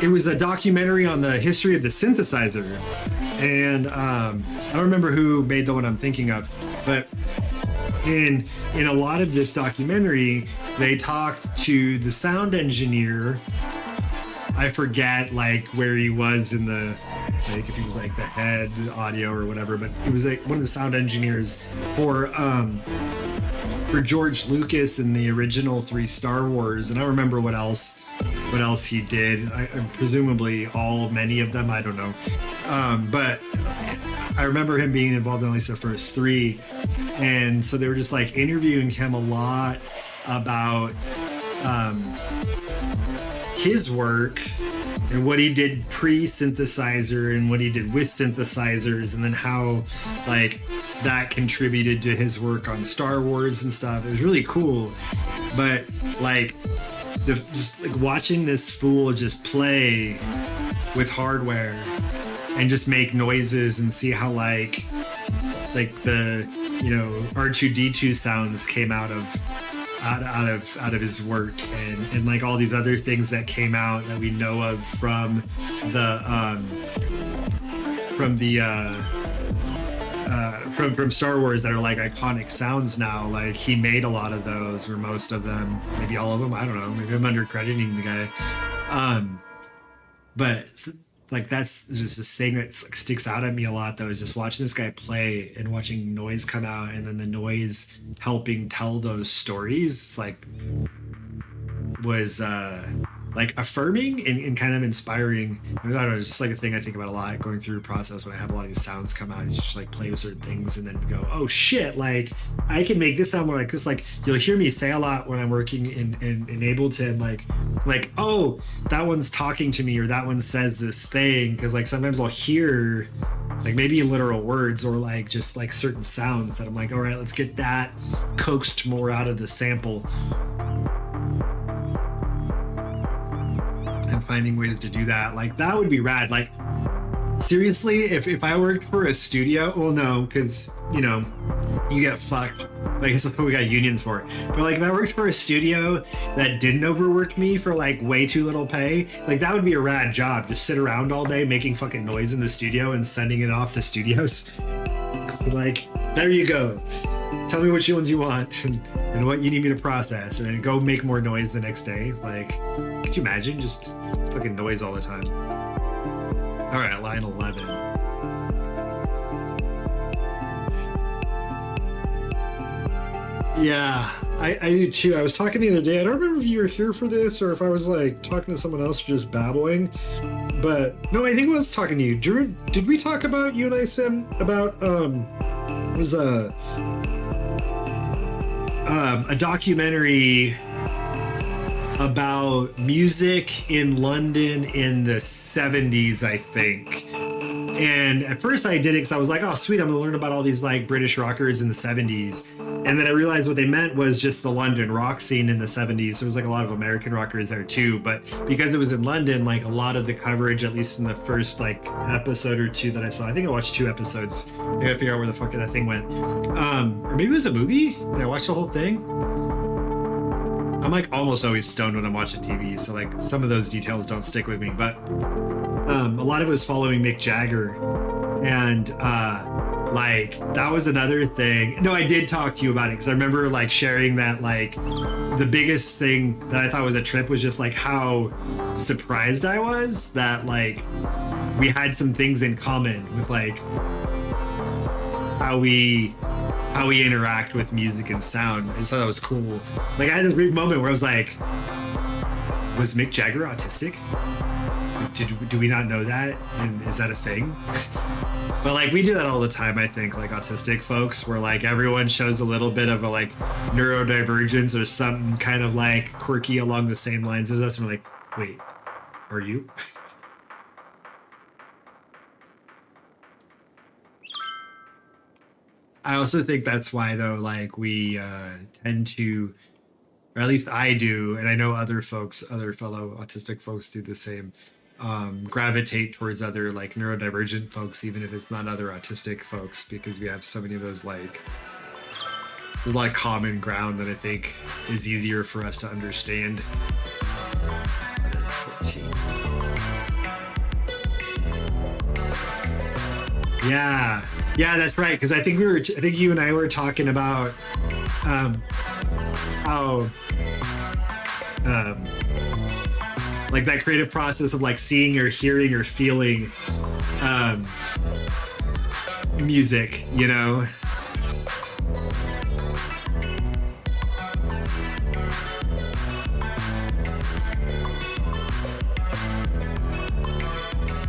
was a documentary on the history of the synthesizer, and I don't remember who made the one I'm thinking of, but in a lot of this documentary, they talked to the sound engineer. I forget like where he was in the, like if he was like the head audio or whatever, but it was like one of the sound engineers for George Lucas in the original 3 Star Wars, and I don't remember what else he did. I presumably many of them, I don't know, but I remember him being involved in at least the first 3, and so they were just like interviewing him a lot about his work and what he did pre-synthesizer and what he did with synthesizers, and then how like that contributed to his work on Star Wars and stuff. It was really cool, but like just like watching this fool just play with hardware and just make noises and see how like the, you know, R2D2 sounds came out of his work, and like all these other things that came out that we know of from Star Wars that are like iconic sounds now. Like he made a lot of those, or most of them, maybe all of them, I don't know, maybe I'm undercrediting the guy, but like that's just this thing that like sticks out at me a lot, though, is just watching this guy play and watching noise come out, and then the noise helping tell those stories like was like affirming and kind of inspiring. I don't know, it's just like a thing I think about a lot going through the process when I have a lot of these sounds come out. You just like play with certain things and then go, oh shit, like I can make this sound more like this. Like you'll hear me say a lot when I'm working in Ableton, like, oh, that one's talking to me, or that one says this thing, because like sometimes I'll hear like maybe literal words or like just like certain sounds that I'm like, all right, let's get that coaxed more out of the sample. And finding ways to do that, like that would be rad. Like seriously, if I worked for a studio, well no, because you know you get fucked, like that's what we got unions for, but like if I worked for a studio that didn't overwork me for like way too little pay, like that would be a rad job. Just sit around all day making fucking noise in the studio and sending it off to studios. Like there you go, tell me which ones you want and what you need me to process, and then go make more noise the next day. Like could you imagine just fucking noise all the time? All right, line 11. Yeah, I do too. I was talking the other day, I don't remember if you were here for this or if I was like talking to someone else or just babbling, but no, I think I was talking to you. Did we talk about, you and I, Sam, about it was a documentary about music in London in the 70s, I think. And at first I did it because I was like, oh sweet, I'm gonna learn about all these like British rockers in the 70s. And then I realized what they meant was just the London rock scene in the 70s. There was like a lot of American rockers there too, but because it was in London, like a lot of the coverage, at least in the first like episode or 2 that I saw, I think I watched 2 episodes. I gotta figure out where the fuck that thing went. Or maybe it was a movie and I watched the whole thing. I'm like almost always stoned when I'm watching TV, so like some of those details don't stick with me. But a lot of it was following Mick Jagger, and like that was another thing. No, I did talk to you about it because I remember like sharing that like the biggest thing that I thought was a trip was just like how surprised I was that like we had some things in common with like how we interact with music and sound. I just thought that was cool. Like I had this brief moment where I was like, was Mick Jagger autistic? Do we not know that? And is that a thing? But like we do that all the time, I think, like autistic folks, where like everyone shows a little bit of a like neurodivergence or something kind of like quirky along the same lines as us, and we're like, wait, are you? I also think that's why though, like we tend to, or at least I do, and I know other folks, other fellow autistic folks do the same, gravitate towards other like neurodivergent folks, even if it's not other autistic folks, because we have so many of those like, there's a lot of common ground that I think is easier for us to understand. 114. Yeah, that's right. Because I think I think you and I were talking about how like that creative process of like seeing or hearing or feeling music, you know.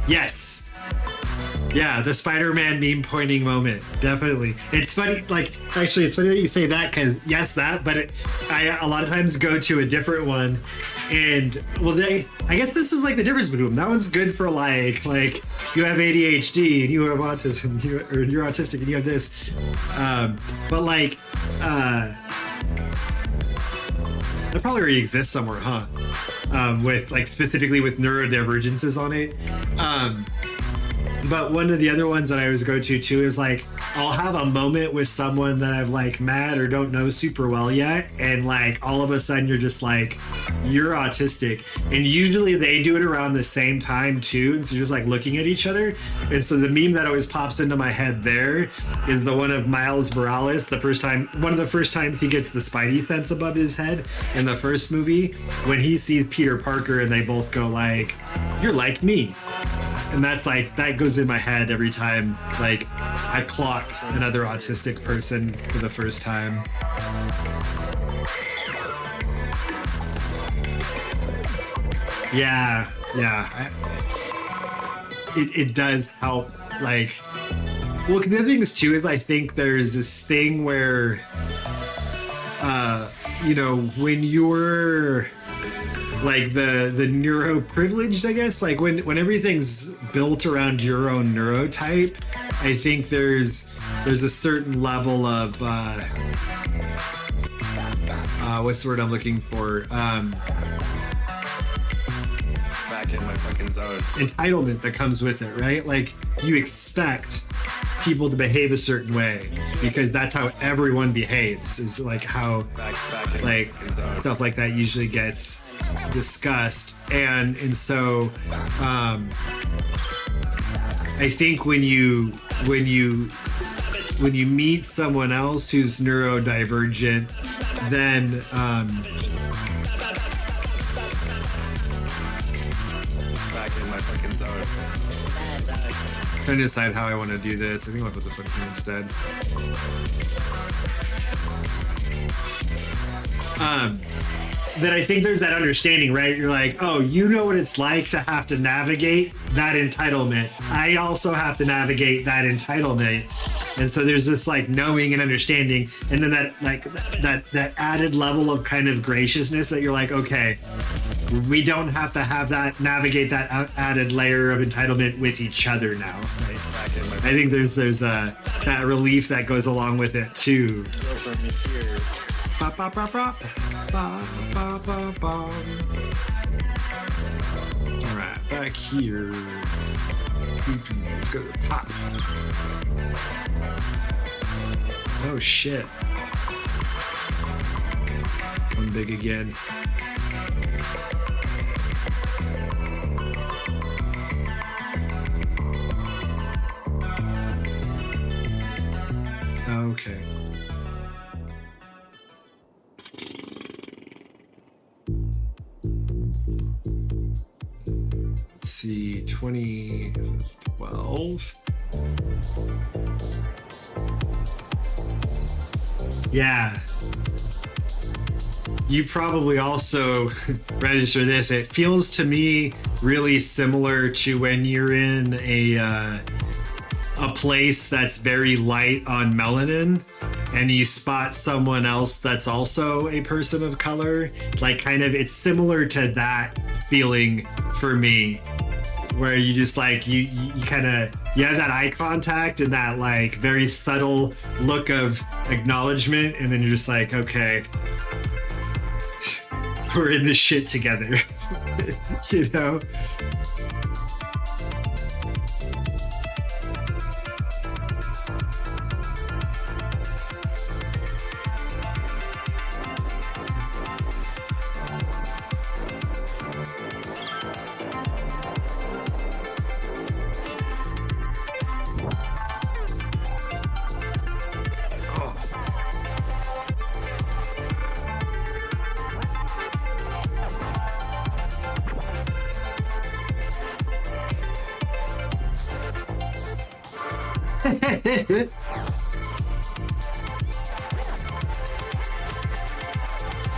Yes. Yeah, the Spider-Man meme pointing moment, definitely. It's funny, like, actually, it's funny that you say that, because yes, that, but I a lot of times go to a different one, and, well, I guess this is like the difference between them. That one's good for like you have ADHD and you have autism, or you're autistic and you have this, but like, that probably already exists somewhere, huh? With like specifically with neurodivergences on it. But one of the other ones that I always go to too is like I'll have a moment with someone that I've like met or don't know super well yet, and like all of a sudden you're just like, you're autistic, and usually they do it around the same time too, and so you're just like looking at each other. And so the meme that always pops into my head there is the one of Miles Morales, one of the first times he gets the Spidey sense above his head in the first movie, when he sees Peter Parker and they both go like, you're like me. And that's like, that goes in my head every time like I clock another autistic person for the first time. Yeah. It does help, like, well, the other thing is too is I think there's this thing where you know, when you're like the neuroprivileged, I guess, like when everything's built around your own neurotype, I think there's a certain level of what's the word I'm looking for? Back in my fucking zone. Entitlement that comes with it, right? Like you expect people to behave a certain way because that's how everyone behaves, is like how like stuff like that usually gets discussed. And so I think when you meet someone else who's neurodivergent, then back in my fucking zone. Trying to decide how I want to do this. I think I'll put this one here instead. That I think there's that understanding, right? You're like, oh, you know what it's like to have to navigate that entitlement. I also have to navigate that entitlement. And so there's this like knowing and understanding, and then that like that added level of kind of graciousness that you're like, okay, we don't have to have that navigate that added layer of entitlement with each other now. Right? I think there's that relief that goes along with it too. Bop, bop, bop, bop. Bop, bop, bop, bop. All right, back here. Let's go to the top. Oh shit. One big again. Okay. Let's see, 2012. Yeah. You probably also register this. It feels to me really similar to when you're in a place that's very light on melanin and you spot someone else that's also a person of color. Like, kind of, it's similar to that feeling for me, where you just like, you kind of, you have that eye contact and that like very subtle look of acknowledgement, and then you're just like, okay, we're in this shit together. You know?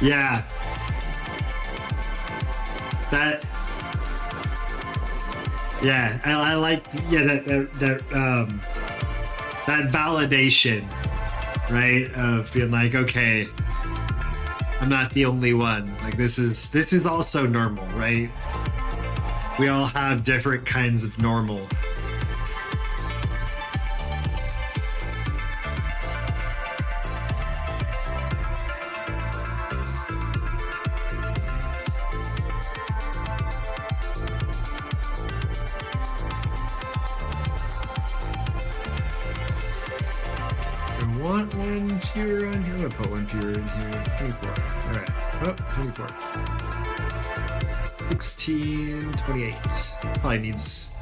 Yeah. That. Yeah, I like, yeah, that validation, right? Of being like, okay, I'm not the only one. Like, this is also normal, right? We all have different kinds of normal. Put one fewer in here. 24. All right. Oh, 24. 16, 28. Probably needs.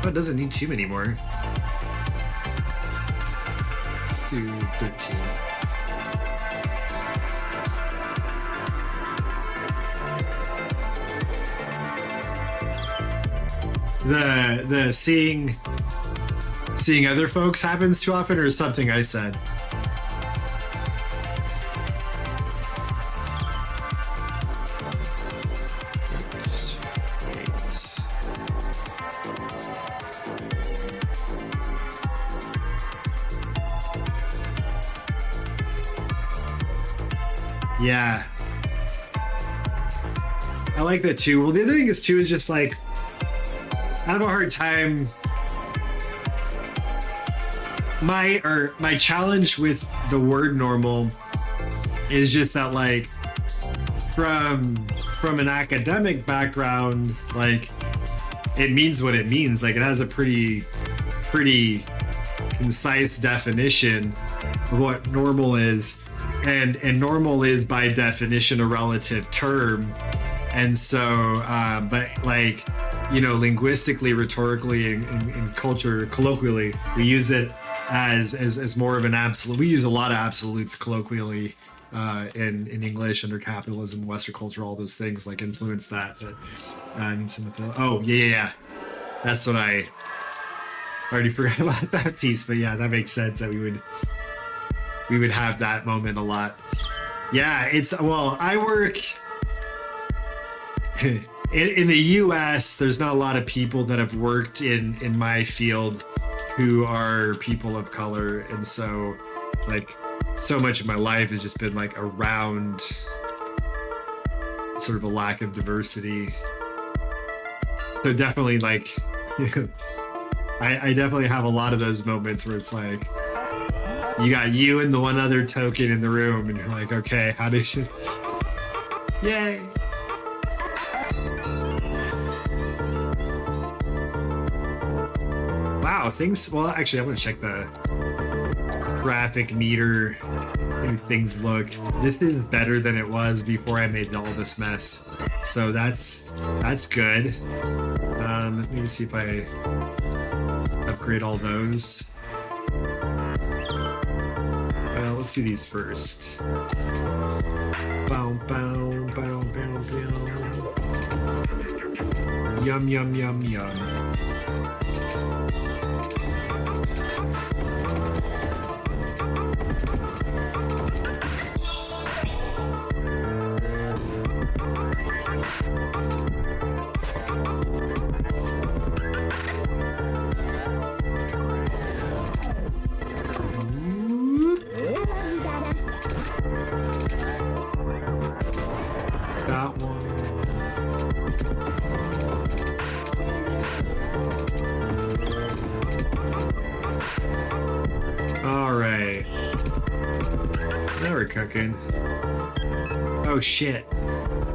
Oh, it doesn't need too many more. Let's do 13. The seeing other folks happens too often, or something I said? Yeah. I like that too. Well, the other thing is too is just like, I have a hard time. My challenge with the word normal is just that, like, from an academic background, like, it means what it means. Like, it has a pretty concise definition of what normal is, and normal is by definition a relative term. And so but, like, you know, linguistically, rhetorically, in culture, colloquially, we use it as more of an absolute. We use a lot of absolutes colloquially in English under capitalism, Western culture, all those things like influence that. But oh yeah, that's what I already forgot about that piece. But yeah, that makes sense that we would have that moment a lot. Yeah, I work in the U.S. There's not a lot of people that have worked in my field who are people of color, and so, like, so much of my life has just been like around sort of a lack of diversity. So definitely, like, I definitely have a lot of those moments where it's like, you got you and the one other token in the room, and you're like, okay, how do you? Yay! Wow, things. Well, actually, I'm gonna check the traffic meter, how things look. This is better than it was before I made all this mess. So that's good. Let me see if I upgrade all those. Well, let's do these first. Bow, bow, bow, bow, bow. Yum, yum, yum, yum. That one. All right. Now we're cooking. Oh shit.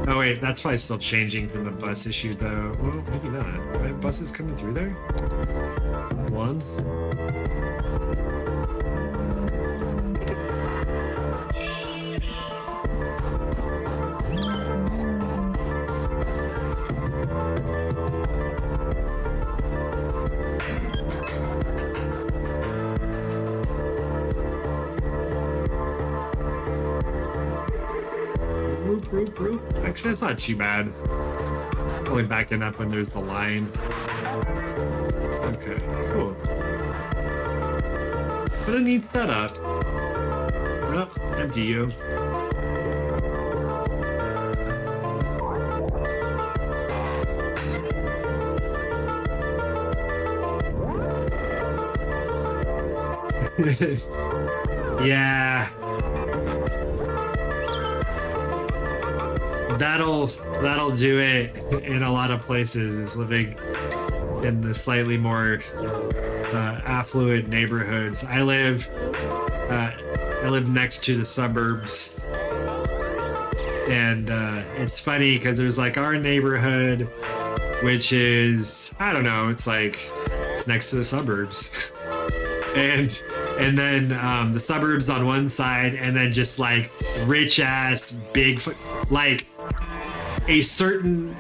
Oh wait, that's probably still changing from the bus issue though. Well, maybe not. Do I have buses coming through there? One. Actually, that's not too bad. Only backing up when there's the line. Okay, cool. What a neat setup. Oh, empty you. Yeah. That'll do it in a lot of places, is living in the slightly more affluent neighborhoods. I live next to the suburbs, and it's funny because there's like our neighborhood, which is, I don't know, it's next to the suburbs, and then the suburbs on one side, and then just like rich ass big like a certain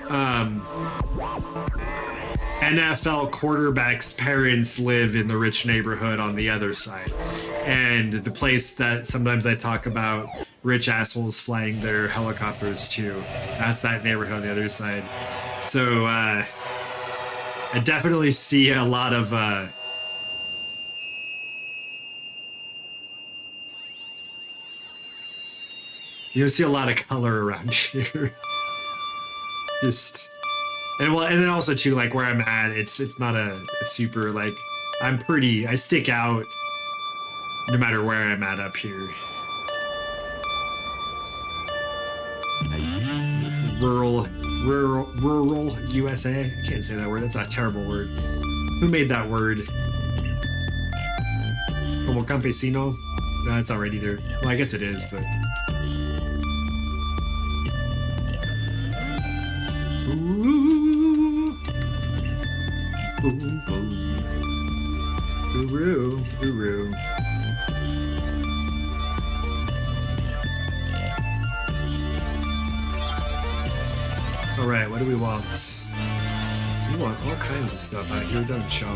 NFL quarterback's parents live in the rich neighborhood on the other side. And the place that sometimes I talk about rich assholes flying their helicopters to, that's that neighborhood on the other side. So I definitely see a lot of you see a lot of color around here. Just and then also too, like where I'm at, it's not a super like I stick out no matter where I'm at up here. Rural USA. I can't say that word. That's a terrible word. Who made that word? Como campesino? No, it's not right either. Well, I guess it is, but. Ooh. Boom, boom. Hooroo, hooroo. All right, what do we want? We want all kinds of stuff out here, don't you?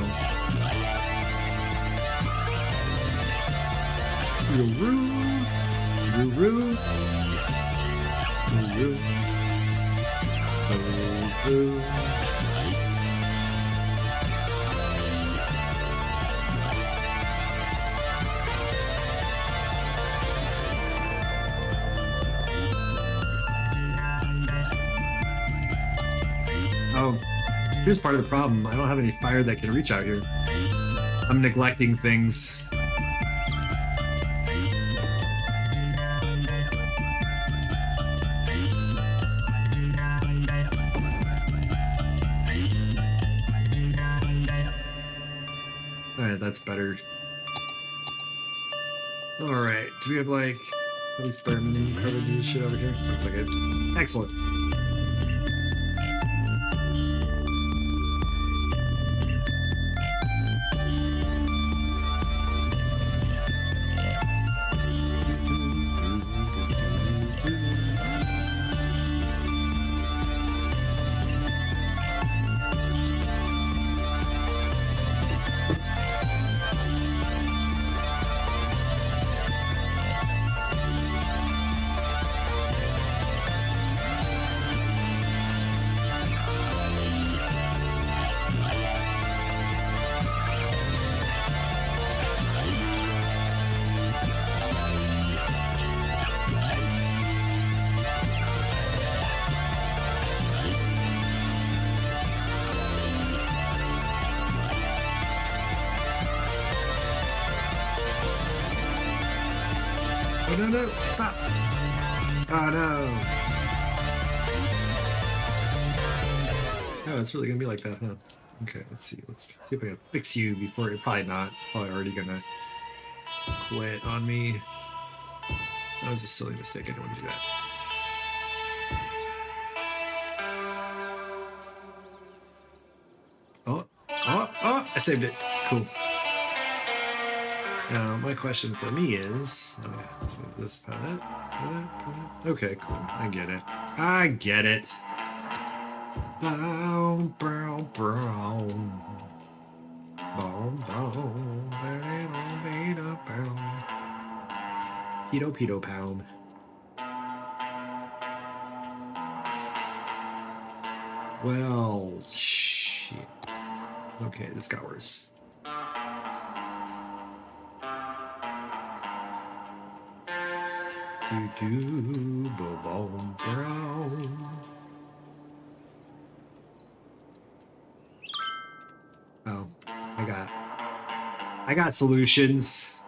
Hooroo, hooroo, hooroo. Oh, here's part of the problem. I don't have any fire that can reach out here. I'm neglecting things. Alright, that's better. Alright, do we have like at least bare minimum cover to do shit over here? Looks like it. Excellent. Oh no, no, stop. Oh no. Oh, it's really gonna be like that, huh? Okay, let's see. Let's see if I can fix you before you're probably not. Probably already gonna quit on me. That was a silly mistake. I didn't want to do that. Oh, oh, oh! I saved it. Cool. Now, my question for me is, oh yeah, so this, that. Okay, cool. I get it. I get it. Bow, brow, brow. Bow, bow. Pedo, pedo, pound. Well, shit. Okay, this got worse. Do boom brown. Oh, I got solutions.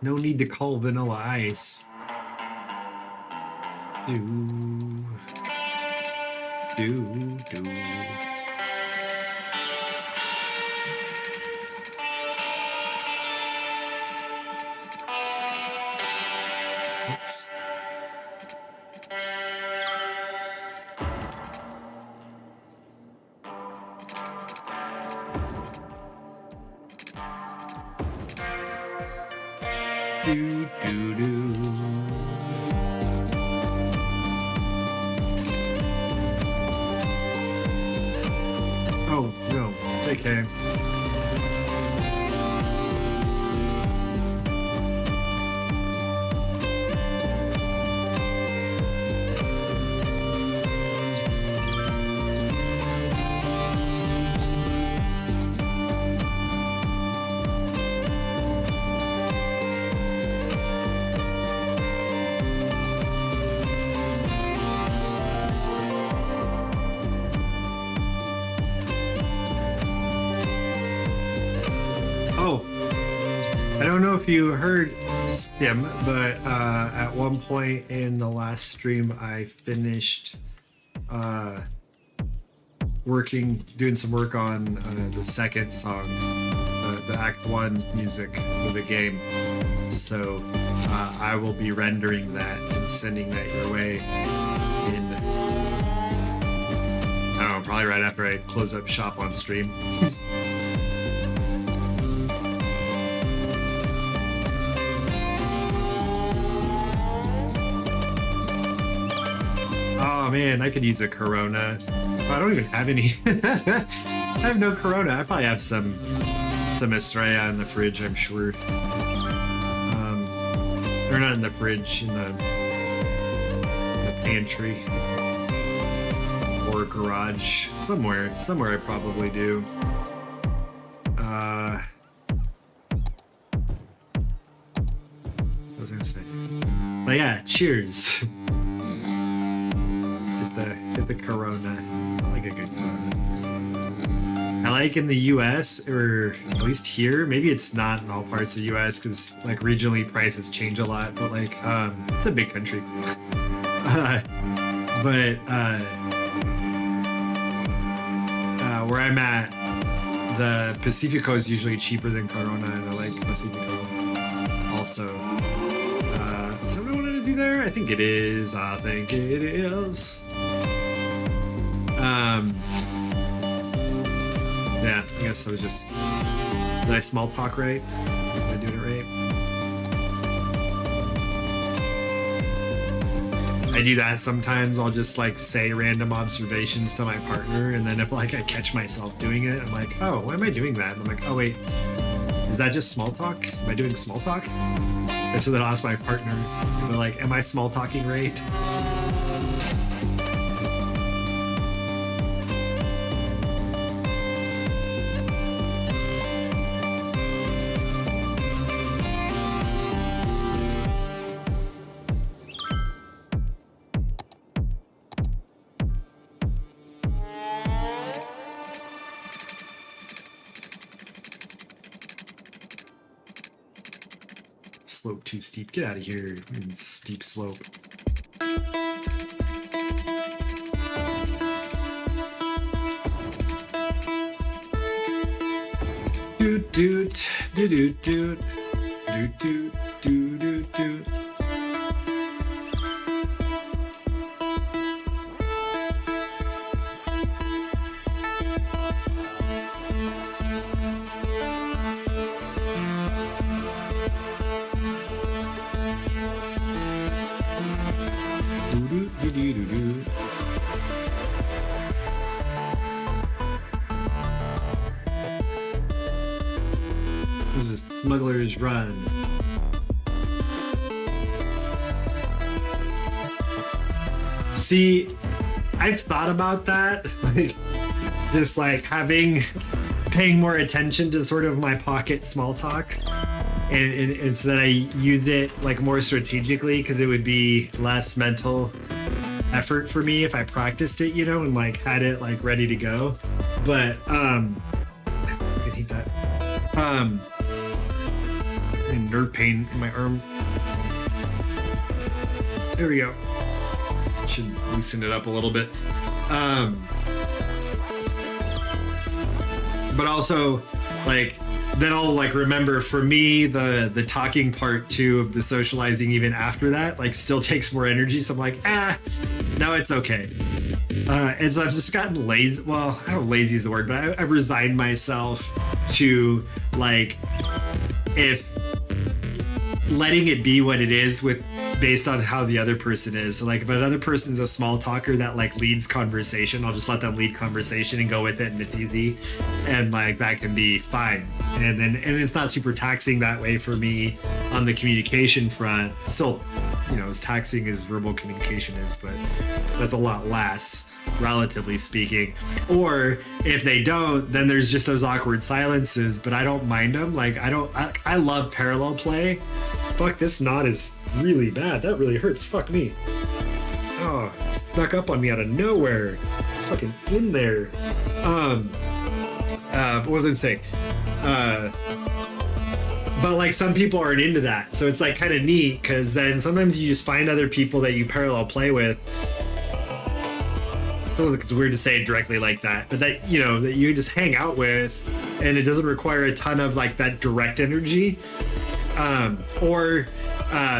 No need to call Vanilla Ice. Do. Oops. Do. Oh, no. Take care. Oh, I don't know if you heard Stim, but at one point in the last stream, I finished doing some work on the second song, the Act 1 music for the game. So I will be rendering that and sending that your way in, I don't know, probably right after I close up shop on stream. Oh man, I could use a Corona. Oh, I don't even have any. I have no Corona. I probably have some Estrella in the fridge, I'm sure. Or not in the fridge, in the pantry. Or garage. Somewhere I probably do. What was I gonna say? But yeah, cheers. Get the Corona. I like a good Corona. I like in the US, or at least here, maybe it's not in all parts of the US because like regionally prices change a lot, but like it's a big country. Where I'm at, the Pacifico is usually cheaper than Corona, and I like Pacifico also. Is that what I wanted to do there? I think it is. I think it is. Yeah, I guess I was just... Did I small talk right? Am I doing it right? I do that sometimes. I'll just like say random observations to my partner, and then if like I catch myself doing it, I'm like, oh, why am I doing that? And I'm like, oh wait, is that just small talk? Am I doing small talk? And so then I'll ask my partner, and they're like, am I small talking right? Slope too steep. Get out of here. Steep slope. Doot doot doot doot doot doot doot doot doot. This is Smuggler's Run. See, I've thought about that, like just like paying more attention to sort of my pocket small talk, and so that I use it like more strategically, because it would be less mental effort for me if I practiced it, you know, and like had it like ready to go. But I hate that. And nerve pain in my arm. There we go. Should loosen it up a little bit. But also, like, then I'll like remember, for me, the talking part too of the socializing even after that like still takes more energy. So I'm like, no, it's okay. And so I've just gotten lazy. Well, I don't know, lazy is the word, but I've resigned myself to like, if letting it be what it is with based on how the other person is. So like if another person's a small talker that like leads conversation, I'll just let them lead conversation and go with it, and it's easy, and like that can be fine. And it's not super taxing that way for me on the communication front. Still, you know, as taxing as verbal communication is, but that's a lot less, relatively speaking. Or if they don't, then there's just those awkward silences, but I don't mind them. Like I love parallel play. Fuck, this knot is really bad. That really hurts. Fuck me. Oh, it snuck up on me out of nowhere. It's fucking in there. What was I saying? But like some people aren't into that, so it's like kind of neat, because then sometimes you just find other people that you parallel play with. I feel like it's weird to say it directly like that, but that, you know, that you just hang out with, and it doesn't require a ton of like that direct energy. Or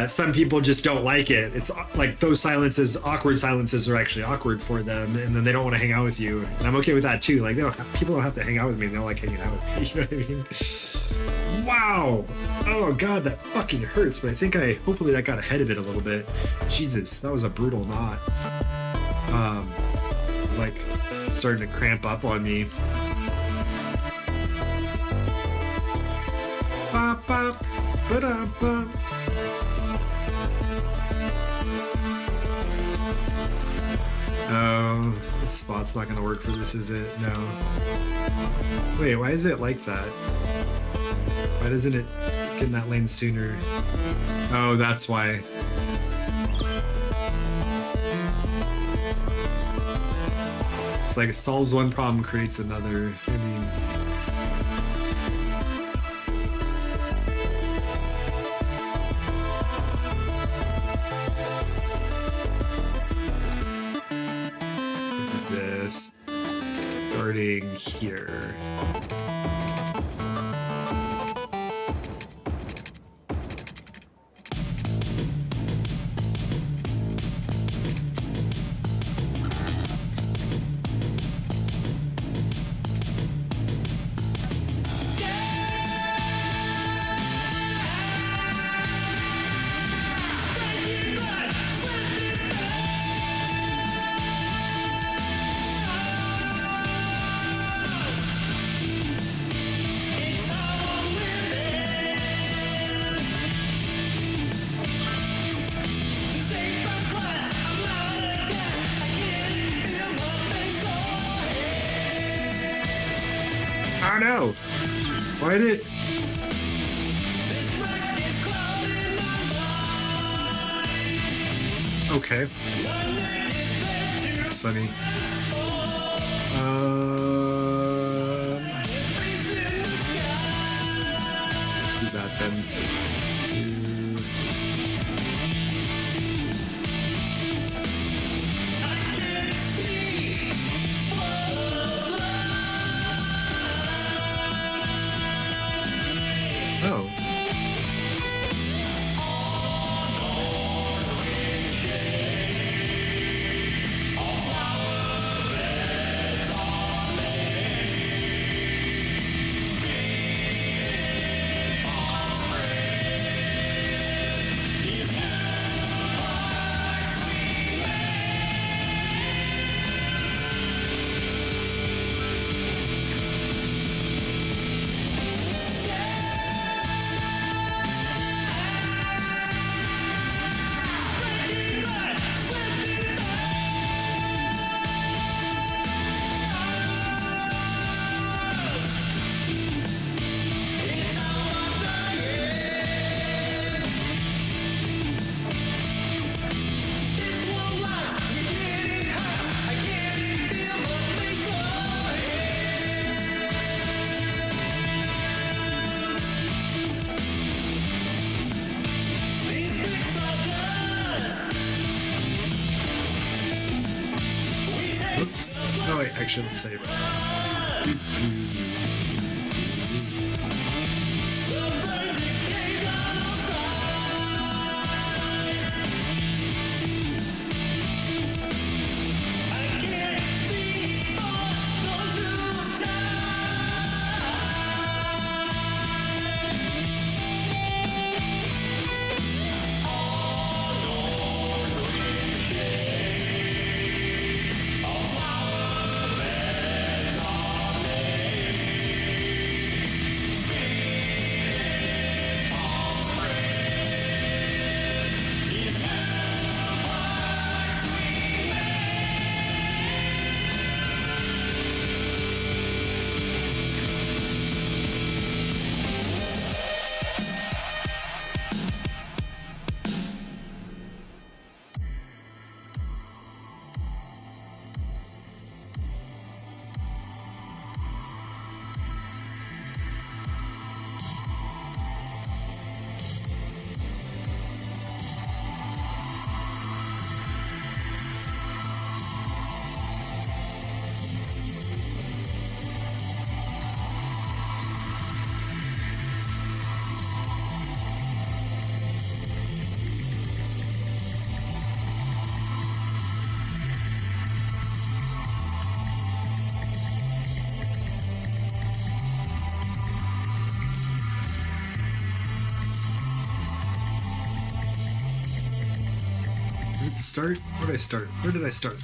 some people just don't like it. It's like those silences, awkward silences, are actually awkward for them, and then they don't want to hang out with you. And I'm okay with that too. Like people don't have to hang out with me. They don't like hanging out with me. You know what I mean? Wow. Oh god, that fucking hurts. But I think hopefully that got ahead of it a little bit. Jesus, that was a brutal knot. Like starting to cramp up on me. Bop, bop. Oh, this spot's not gonna work for this, is it? No. Wait, why is it like that? Why doesn't it get in that lane sooner? Oh, that's why. It's like it solves one problem, creates another. I mean, starting here. Oh no! Why did it? Okay. It's funny. Let's do that then. actually let's save it. Let's start. Where did I start? Where did I start?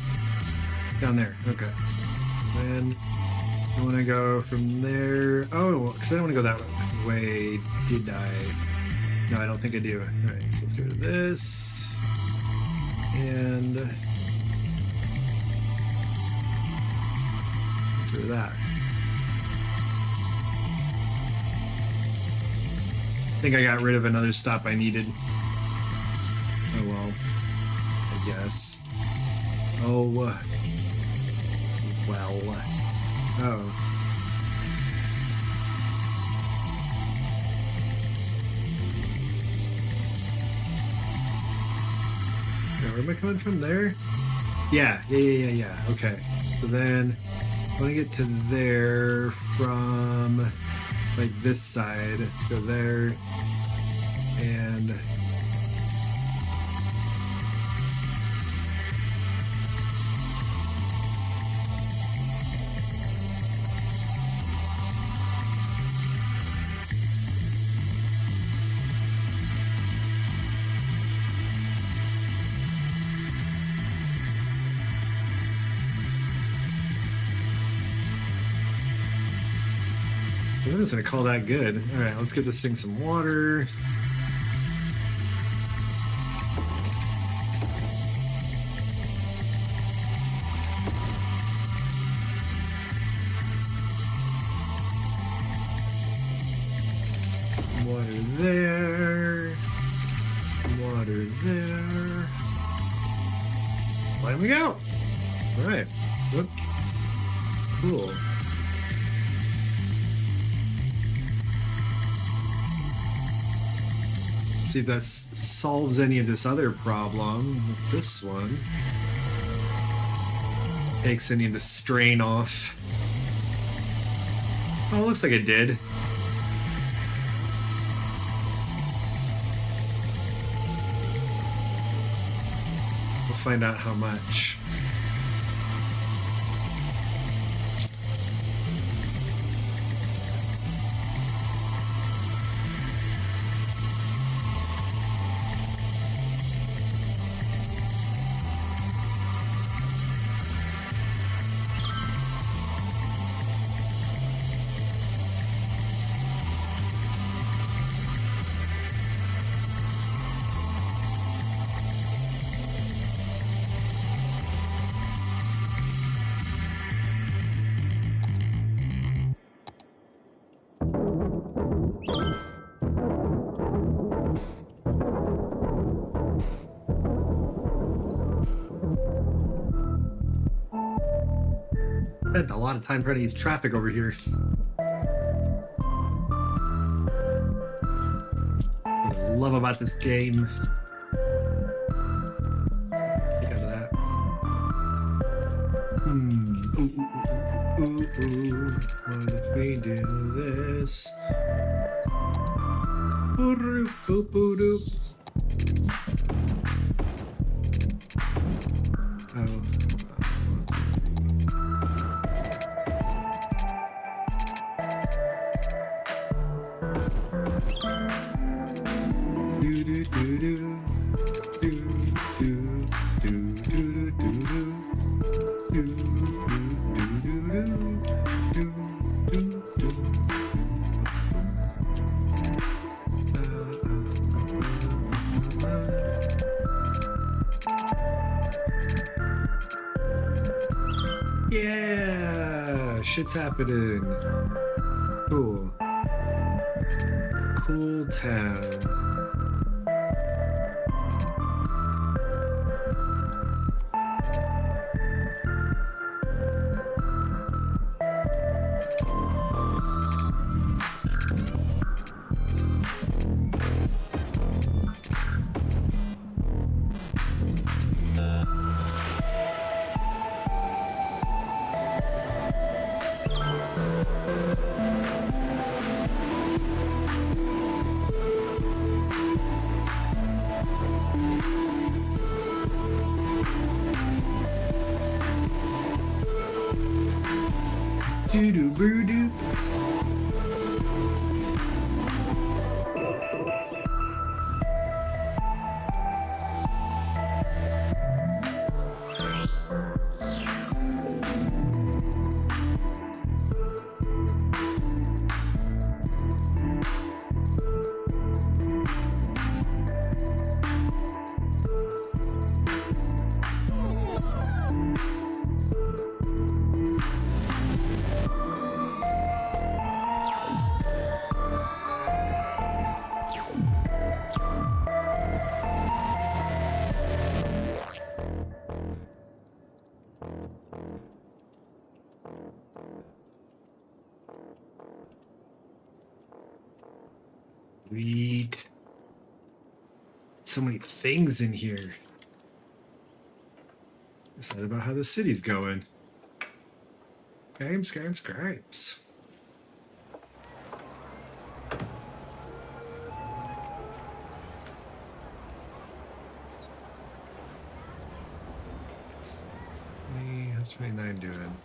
Down there. Okay. Then I want to go from there. Oh, because I don't want to go that way. Did I? No, I don't think I do. All right, so let's go to this. And through that. I think I got rid of another stop I needed. Oh well. I guess. Oh. Well. Oh. Where am I coming from? There? Yeah. Okay. So then I want to get to there from like this side. Let's go there. And I'm just gonna call that good. All right, let's get this thing some water. Water there. Water there. Let me go. All right. Whoop. Cool. See if that solves any of this other problem. This one takes any of the strain off. Oh, it looks like it did. We'll find out how much. Spent a lot of time trying to use traffic over here. What I love about this game. Get out of that. What if we do this? Boop, boop, boop, boop. Oh. Do do do do do do do do do do do. Yeah, shit's happening. Cool. Cool town. Doo-doo-boo-doo. Sweet. So many things in here. Excited about how the city's going. Games. How's 29 doing?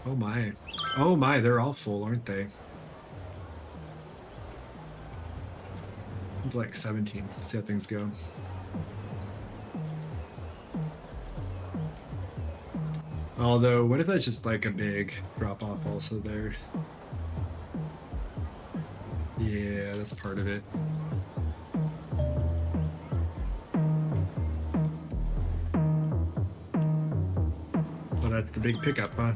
Oh my. Oh my, they're all full, aren't they? Like 17. See how things go. Although, what if that's just like a big drop off also there? Yeah, that's part of it. Well, that's the big pickup, huh?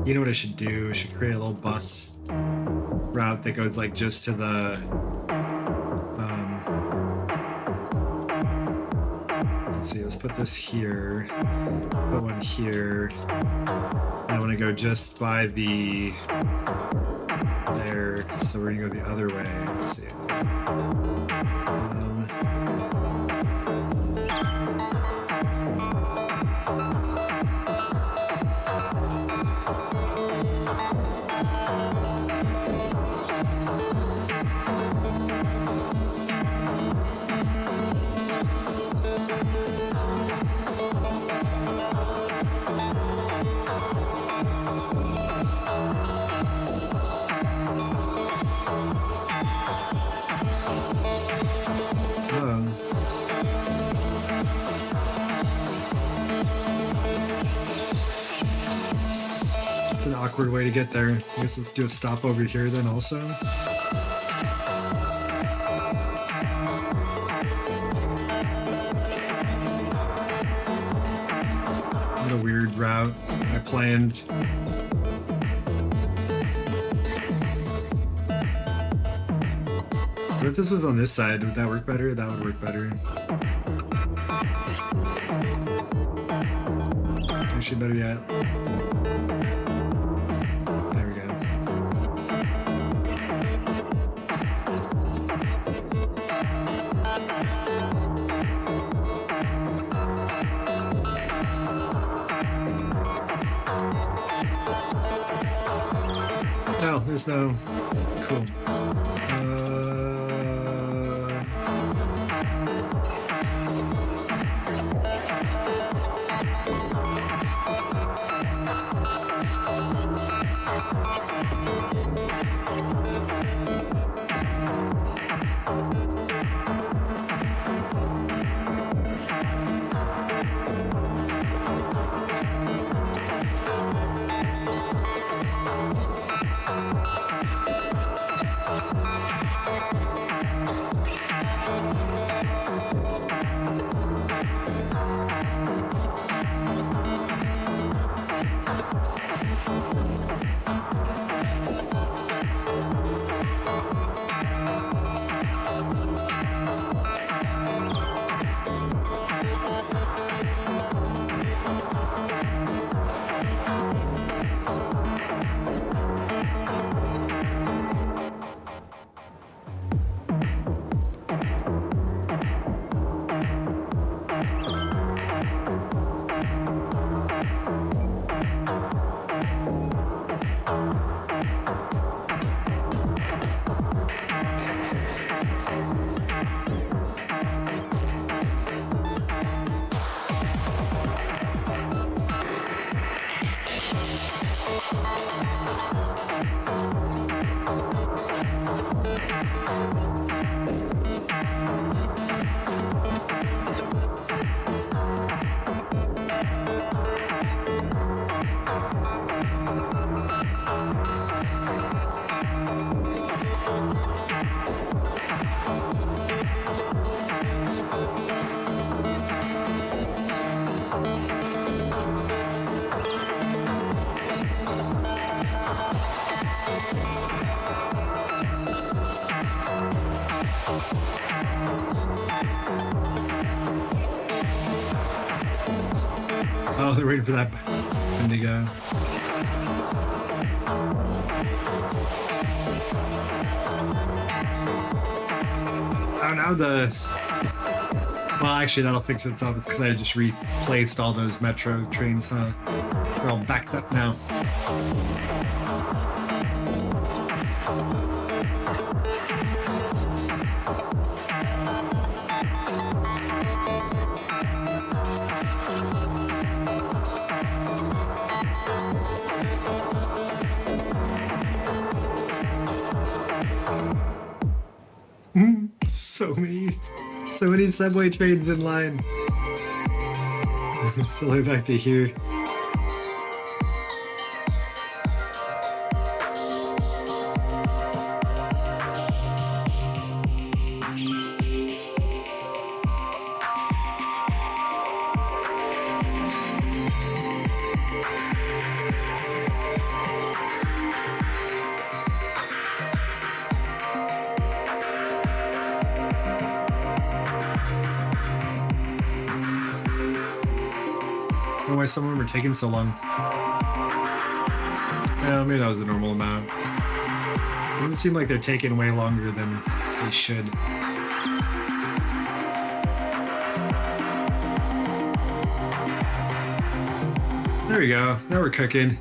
You know what I should do? I should create a little bus route that goes like just to the let's see, let's put this here, put one here. I want to go just by the there, so we're gonna go the other way. Let's see. An awkward way to get there. I guess let's do a stop over here then also. What a weird route I planned. What if this was on this side? Would that work better? That would work better. Actually, better yet. us know. Cool. Oh, they're waiting for that Indigo. Oh, now the... Well, actually, that'll fix itself. It's because I just replaced all those metro trains, huh? They're all backed up now. So many subway trains in line. Still way back to here. I don't know why some of them are taking so long. Yeah, maybe that was the normal amount. It doesn't seem like they're taking way longer than they should. There we go. Now we're cooking.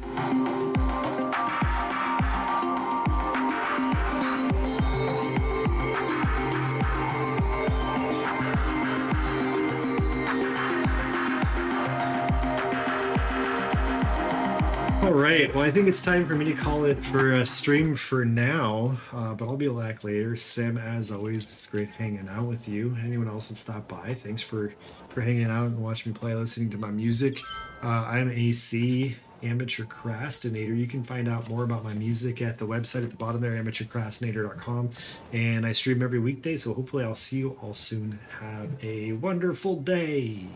Alright, well I think it's time for me to call it for a stream for now, but I'll be back later. Sim, as always, it's great hanging out with you. Anyone else that stopped by, thanks for hanging out and watching me play, listening to my music. I'm AC, Amateur Crastinator. You can find out more about my music at the website at the bottom there, amateurcrastinator.com. And I stream every weekday, so hopefully I'll see you all soon. Have a wonderful day.